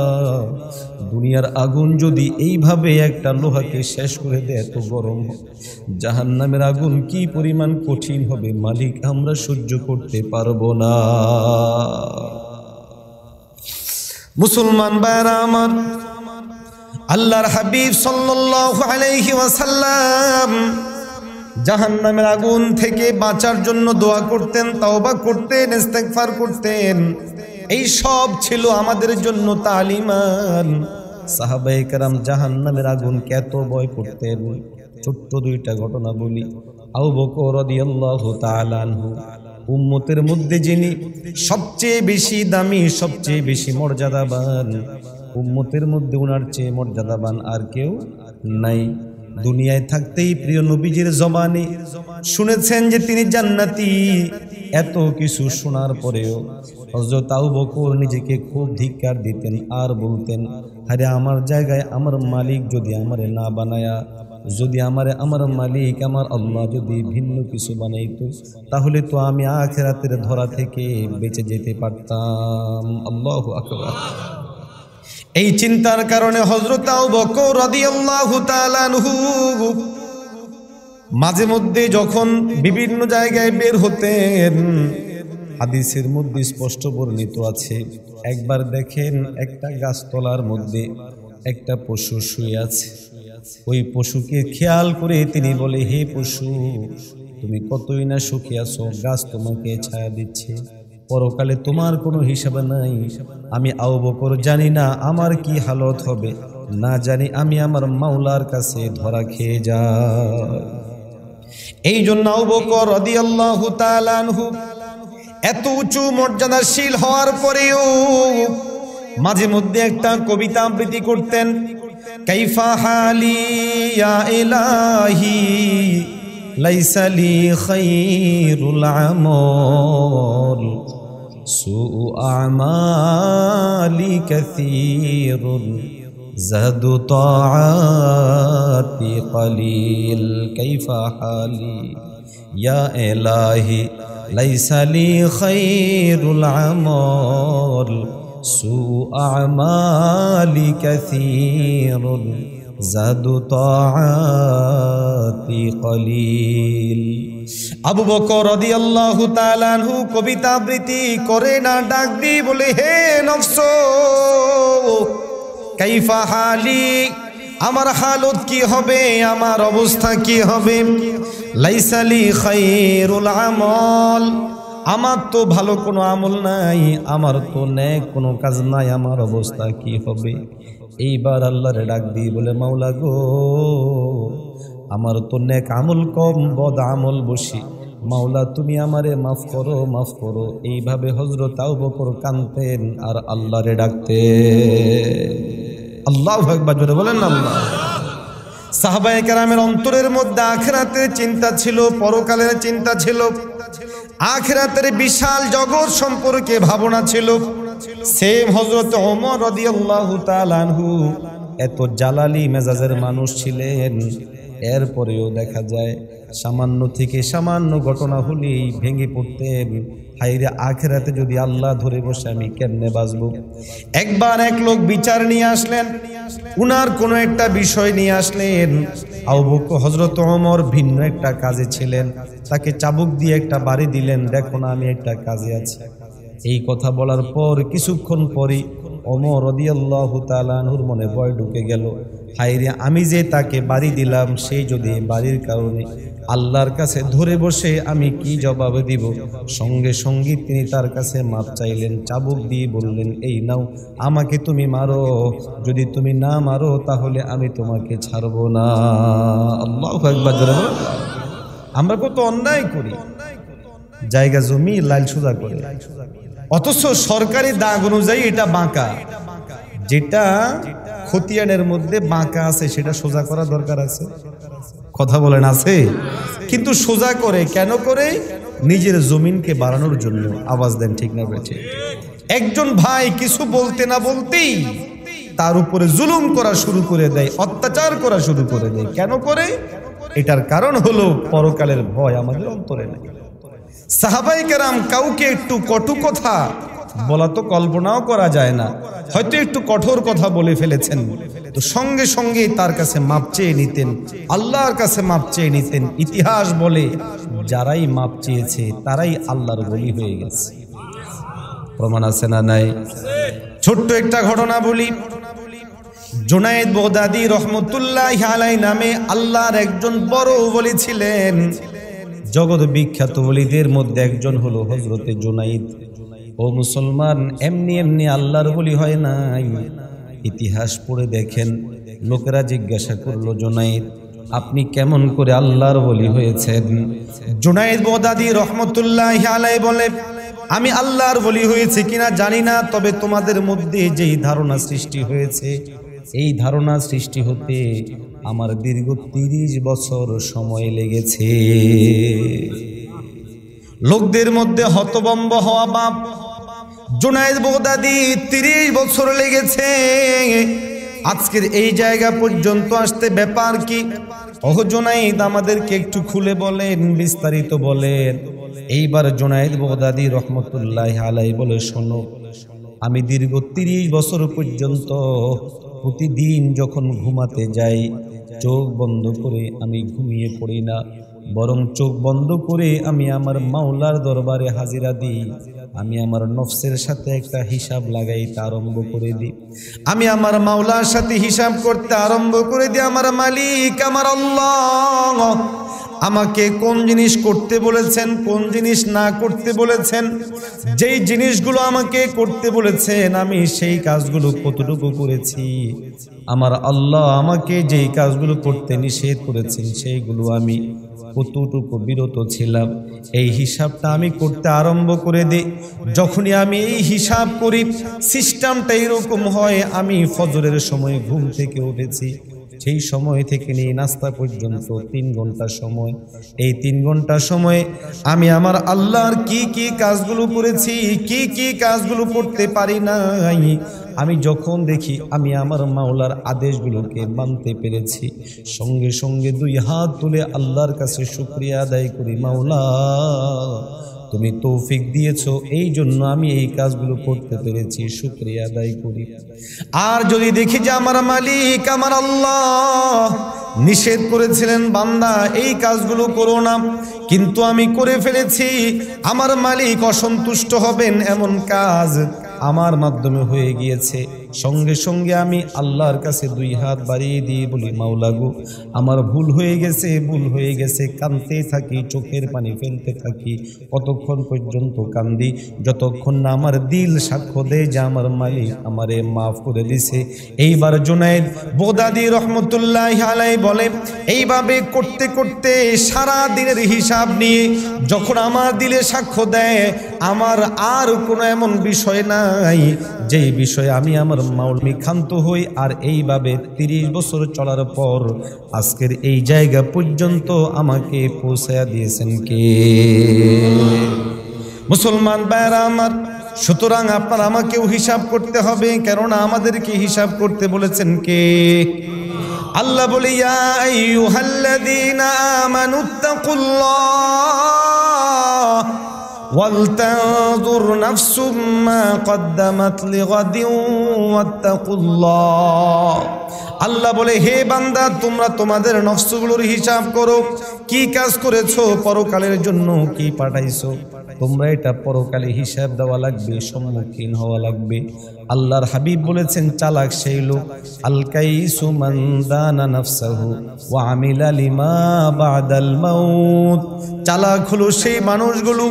দুনিয়ার আগুন যদি এইভাবে একটা লোহাকে শেষ করে দেয় তো গরম, জাহান্নামের আগুন কি পরিমাণ কঠিন হবে মালিক, আমরা সহ্য করতে পারবো না। মুসলমান ভাইরা আমার, আল্লাহর হাবিব সাল্লাল্লাহু আলাইহি ওয়াসাল্লাম জাহান্নামের আগুন থেকে বাঁচার জন্য দোয়া করতেন, তাওবা করতেন, ইস্তেগফার করতেন। এই সব ছিল আমাদের জন্য তালিমান। সাহাবায়ে কেরাম জাহান্নামের আগুনকে এত ভয় করতেন। ছোট্ট দুইটা ঘটনা বলি। আবু বকর রাদিয়াল্লাহু তাআলা আনহু, উম্মতের মধ্যে যিনি সবচেয়ে বেশি দামি, সবচেয়ে বেশি মর্যাদাবান, উম্মতের মধ্যে ওনার চেয়ে মর্যাদাবান আর কেউ নাই। দুনিয়ায় থাকতেই প্রিয় নবীজির জবানে শুনেছেন যে তিনি জান্নাতি। এত কিছু শোনার পরেও হযরত আবু বকর নিজেকে খুব ধিক্কার দিতেন আর বলতেন, আরে আমার জায়গায় আমার মালিক যদি আমারে না বানায়া, যদি আমারে আমার মালিক আমার আল্লাহ যদি ভিন্ন কিছু বানাইতো, তাহলে তো আমি আখিরাতের ধরা থেকে বেঁচে যেতে পারতাম। আল্লাহু আকবার। এই চিন্তার কারণে হযরত আবু বকর রাদিয়াল্লাহু তাআলা আনহু মাঝে মধ্যে যখন বিভিন্ন জায়গায় বের হতেন, হাদিসের মধ্যে স্পষ্ট বর্ণিত আছে, একবার দেখেন একটা গাছতলার মধ্যে একটা পশু শুয়ে আছে। ওই পশুকে খেয়াল করে তিনি বলে, হে পশু, তুমি কতই না সুখী আছো, গাছ তোমাকে ছায়া দিচ্ছে, পরকালে তোমার কোনো হিসাব নাই। আমি আবু বকর জানি না আমার কি হালত হবে, না জানি আমি আমার মাওলার কাছে ধরা খেয়ে যাই। এই জন্য আবু বকর রাদিয়াল্লাহু তাআলা আনহু এত উঁচু মর্যাদাশীল হওয়ার পরেও মাঝে মধ্যে একটা কবিতা আবৃত্তি করতেন, কাইফা হালি ইয়া ইলাহি লাইসা লি খায়রুল আমল সুউ আমালি কাসীরুন যাদু তাআতি কলিল। কাইফা হালি ইয়া ইলাহি লাইসা লি খায়রুল আমল সুউ আমালি কাসীরুন যাদু তাআতি কলিল। আবু বকর রাদিয়াল্লাহু তাআলা আনহু কবিতা আবৃত্তি করে না, ডাক দিয়ে বলে, হে নফস, কাইফা হালি, আমার হালত কি হবে, আমার অবস্থা কি হবে, লাইসা লি খায়রুল আমল, আমার তো ভালো কোনো আমল নাই, আমার তো নেক কোনো কাজ নাই, আমার অবস্থা কি হবে। এইবার আল্লাহরে ডাক দিয়ে বলে, মাওলা গো, আমার তো নেক আমল কম, বদ আমল বেশি, মাওলা তুমি আমারে মাফ করো, মাফ করো। এইভাবে হযরত আবু বকর কাঁদতেন আর আল্লাহরে ডাকতেন। আল্লাহু আকবার, জোরে বলেন না আল্লাহ। সাহাবায়ে কেরামের অন্তরের মধ্যে আখিরাতের চিন্তা ছিল, পরকালের চিন্তা ছিল, আখিরাতের বিশাল জগৎ সম্পর্কে ভাবনা ছিল। সেম হযরত ওমর রাদিয়াল্লাহু তাআলা আনহু এত জালালি মেজাজের মানুষ ছিলেন, এরপরেও দেখা যায় সামান্য থেকে সামান্য ঘটনা হলেই ভেঙে পড়তেন, হায়রে আখিরাতে যদি আল্লাহ ধরে বসে আমি কেমনে বাঁচব। একবার এক লোক বিচার নিয়ে আসলেন, উনার কোনো একটা বিষয় নিয়ে আসলেন। আবু বকর হযরত ওমর ভিন্ন একটা কাজে ছিলেন, তাকে চাবুক দিয়ে একটা বাড়ি দিলেন, দেখো না আমি একটা কাজে আছি। এই কথা বলার পর কিছুক্ষণ পরই ওমর রাদিয়াল্লাহু তাআলা আনহুর মনে ভয় ঢুকে গেল, হায়রে আমি যে তাকে বাড়ি দিলাম, সেই যদি বাড়ির কারণে আল্লাহর কাছে ধরে বসে আমি কি জবাব দিব। সঙ্গে সঙ্গে তিনি তার কাছে মাপ চাইলেন, চাবুক দিয়ে বললেন, এই নাও আমাকে তুমি মারো, যদি তুমি না মারো তাহলে আমি তোমাকে ছাড়বো না। আল্লাহু আকবার। আমরা কত অন্যায় করি, জায়গা জমি লাল সোজা করে, অথচ সরকারি দাগ অনুযায়ী এটা বাঁকা, যেটা খতিয়ানের মধ্যে বাঁকা আছে সেটা সোজা করা দরকার আছে, কথা বলেন আছে, কিন্তু সোজা করে কেন করে? নিজের জমিনকে বাড়ানোর জন্য। আওয়াজ দেন ঠিক না বেঠিক? একজন ভাই কিছু বলতে না বলতেই তার উপরে জুলুম করা শুরু করে দেয়, অত্যাচার করা শুরু করে দেয়। কেন করে? এটার কারণ হলো পরকালের ভয় আমাদের অন্তরে নেই। সাহাবায়ে কেরাম কাউকে একটু কটু কথা বলা তো কল্পনাও করা যায় না, হয়তো একটু কঠোর কথা বলে ফেলেছেন, তো সঙ্গে সঙ্গে তার কাছে মাপ চেয়ে নিতেন, আল্লাহর কাছে মাপ চেয়ে নিতেন। ইতিহাস বলে যারাই মাপ চেয়েছে তারাই আল্লাহর ওলি হয়ে গেছে। প্রমাণ আছে না নাই? ছোট্ট একটা ঘটনা বলি। জুনায়েদ বাগদাদী রহমতুল্লাহি আলাইহি নামে আল্লাহর একজন বড় ওলি ছিলেন। জগৎ বিখ্যাত ওলিদের মধ্যে একজন হলো হযরতে জুনায়েদ। ও মুসলমান, এমনি এমনি আল্লাহর ওলি হয় নাই। ইতিহাস পড়ে দেখেন, লোকেরা জিজ্ঞাসা করলো, জুনায়েদ আপনি কেমন করে আল্লাহর ওলি হয়েছেন? জুনায়েদ বাগদাদী রহমতুল্লাহি আলাইহি বলে, আমি আল্লাহর ওলি হয়েছে কিনা জানি না, তবে তোমাদের মধ্যে যেই ধারণা সৃষ্টি হয়েছে, এই ধারণা সৃষ্টি হতে আমার দীর্ঘ 30 বছর সময় লেগেছে। লোকদের মধ্যে হতভম্ব হওয়া বাপ। জুনায়েদ বাগদাদী 30 বছর লেগেছে আজকের এই জায়গা পর্যন্ত আসতে, ব্যাপার কি? ওহ জুনায়েদ, আমাদেরকে একটু খুলে বলেন, বিস্তারিত বলেন। এইবার জুনায়েদ বাগদাদী রহমতুল্লাহি আলাইহি বলে, শোনো, আমি দীর্ঘ 30 বছর পর্যন্ত প্রতিদিন যখন ঘুমাতে যাই, চোখ বন্ধ করে আমি ঘুমিয়ে পড়ি না, বরং চোখ বন্ধ করে আমি আমার মাওলার দরবারে হাজিরা দিই। আমি আমার নফসের সাথে একটা হিসাব লাগাইতে আরম্ভ করে দিই। আমি আমার মাওলার সাথে হিসাব করতে আরম্ভ করে দিই। আমার মালিক, আমার আল্লাহ আমাকে কোন জিনিস করতে বলেছেন, কোন জিনিস না করতে বলেছেন, যেই জিনিসগুলো আমাকে করতে বলেছেন আমি সেই কাজগুলো কতটুকু করেছি, আমার আল্লাহ আমাকে যেই কাজগুলো করতে নিষেধ করেছেন সেইগুলো আমি কতটুকু বিরত ছিলাম, এই হিসাবটা আমি করতে আরম্ভ করে দিই। যখনই আমি এই হিসাব করি, সিস্টেমটা এরকম হয়, আমি ফজরের সময় ঘুম থেকে উঠেছি, সেই সময় থেকে নিয়ে নাস্তা পর্যন্ত 3 ঘন্টা সময়, এই 3 ঘন্টা সময়ে আমি আমার আল্লাহর কি কি কাজগুলো করেছি, কি কি কাজগুলো করতে পারি নাই, আমি যখন দেখি আমি আমার মাওলার আদেশগুলোকে মানতে পেরেছি, সঙ্গে সঙ্গে 2 হাত তুলে আল্লাহর কাছে শুকরিয়া আদায় করি, মাওলা তুমি তৌফিক দিয়েছো, এই জন্য আমি এই কাজগুলো করতে পেরেছি, শুকরিয়া আদায় করি। আর যদি দেখি যে আমার মালিক, আমার আল্লাহ নিষেধ করেছিলেন, বান্দা এই কাজগুলো করো না, কিন্তু আমি করে ফেলেছি, আমার মালিক অসন্তুষ্ট হবেন এমন কাজ আমার মাধ্যমে হয়ে গিয়েছে, সঙ্গে সঙ্গে আমি আল্লাহর কাছে 2 হাত বাড়িয়ে দিয়ে বলি, মাওলা গো আমার ভুল হয়ে গেছে, ভুল হয়ে গেছে, কাঁদতে থাকি, চোখের পানি ফেলতে থাকি। কতক্ষণ পর্যন্ত কান্দি? যতক্ষণ না আমার দিল সাক্ষ্য দেয় যে আমার মালিক আমারে মাফ করে দিছে। এইবার জুনায়েদ বাগদাদী রহমতুল্লাহি আলাইহি বলে, এইভাবে করতে করতে সারা দিনের হিসাব নিয়ে যখন আমার দিলে সাক্ষ্য দেয়, আমার আর কোনো এমন বিষয় নাই যেই বিষয়ে আমি আমার মাওলামি ক্ষান্ত হই। আর এইভাবে 30 বছর চলার পর আজকের এই জায়গা পর্যন্ত আমাকে পৌঁছায়া দিয়েছেন কে? মুসলমান ভাইরা আমার, সুতরাং আপনার আমাকেও হিসাব করতে হবে, কেননা আমাদেরকে হিসাব করতে বলেছেন কে? আল্লাহ বলে, ইয়া আইয়ুহাল্লাযীনা আমানুত্তাকুল্লাহ ওয়ালতানজুর নাফসুম মা কদ্দামাত লিগাদিন ওয়াত্তাকুল্লাহ। আল্লাহ বলে, হে বান্দা, তোমরা তোমাদের নফসগুলোর হিসাব করো, কি কাজ করেছো, পরকালের জন্য কি পাঠাইছো। তোমরা এটা পরকালে হিসাব দেওয়া লাগবে, সম্মুখীন হওয়া লাগবে। আল্লাহর হাবিব বলেছেন, চালাক সেই লোক, আল কাইসু মান দানা নাফসাহু ওয়া আমিলা লিমা বাদাল মাউত। চালাক হলো সেই মানুষগুলো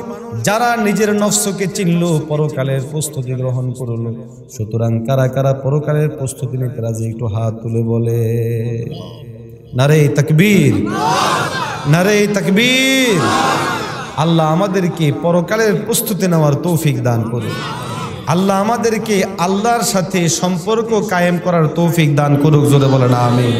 যারা নিজের নফসকে চিনল, পরকালের প্রস্তুতি গ্রহণ করলো। সুতরাং কারা কারা পরকালের প্রস্তুতি নিতে রাজি, একটু হাত তুলে বলে নারে তাকবীর, নারে তাকবীর। আল্লাহ আমাদেরকে পরকালের প্রস্তুতি নেওয়ার তৌফিক দান করুন। আল্লাহ আমাদেরকে আল্লাহর সাথে সম্পর্ক কায়েম করার তৌফিক দান করুক। জোরে বলেন আমিন।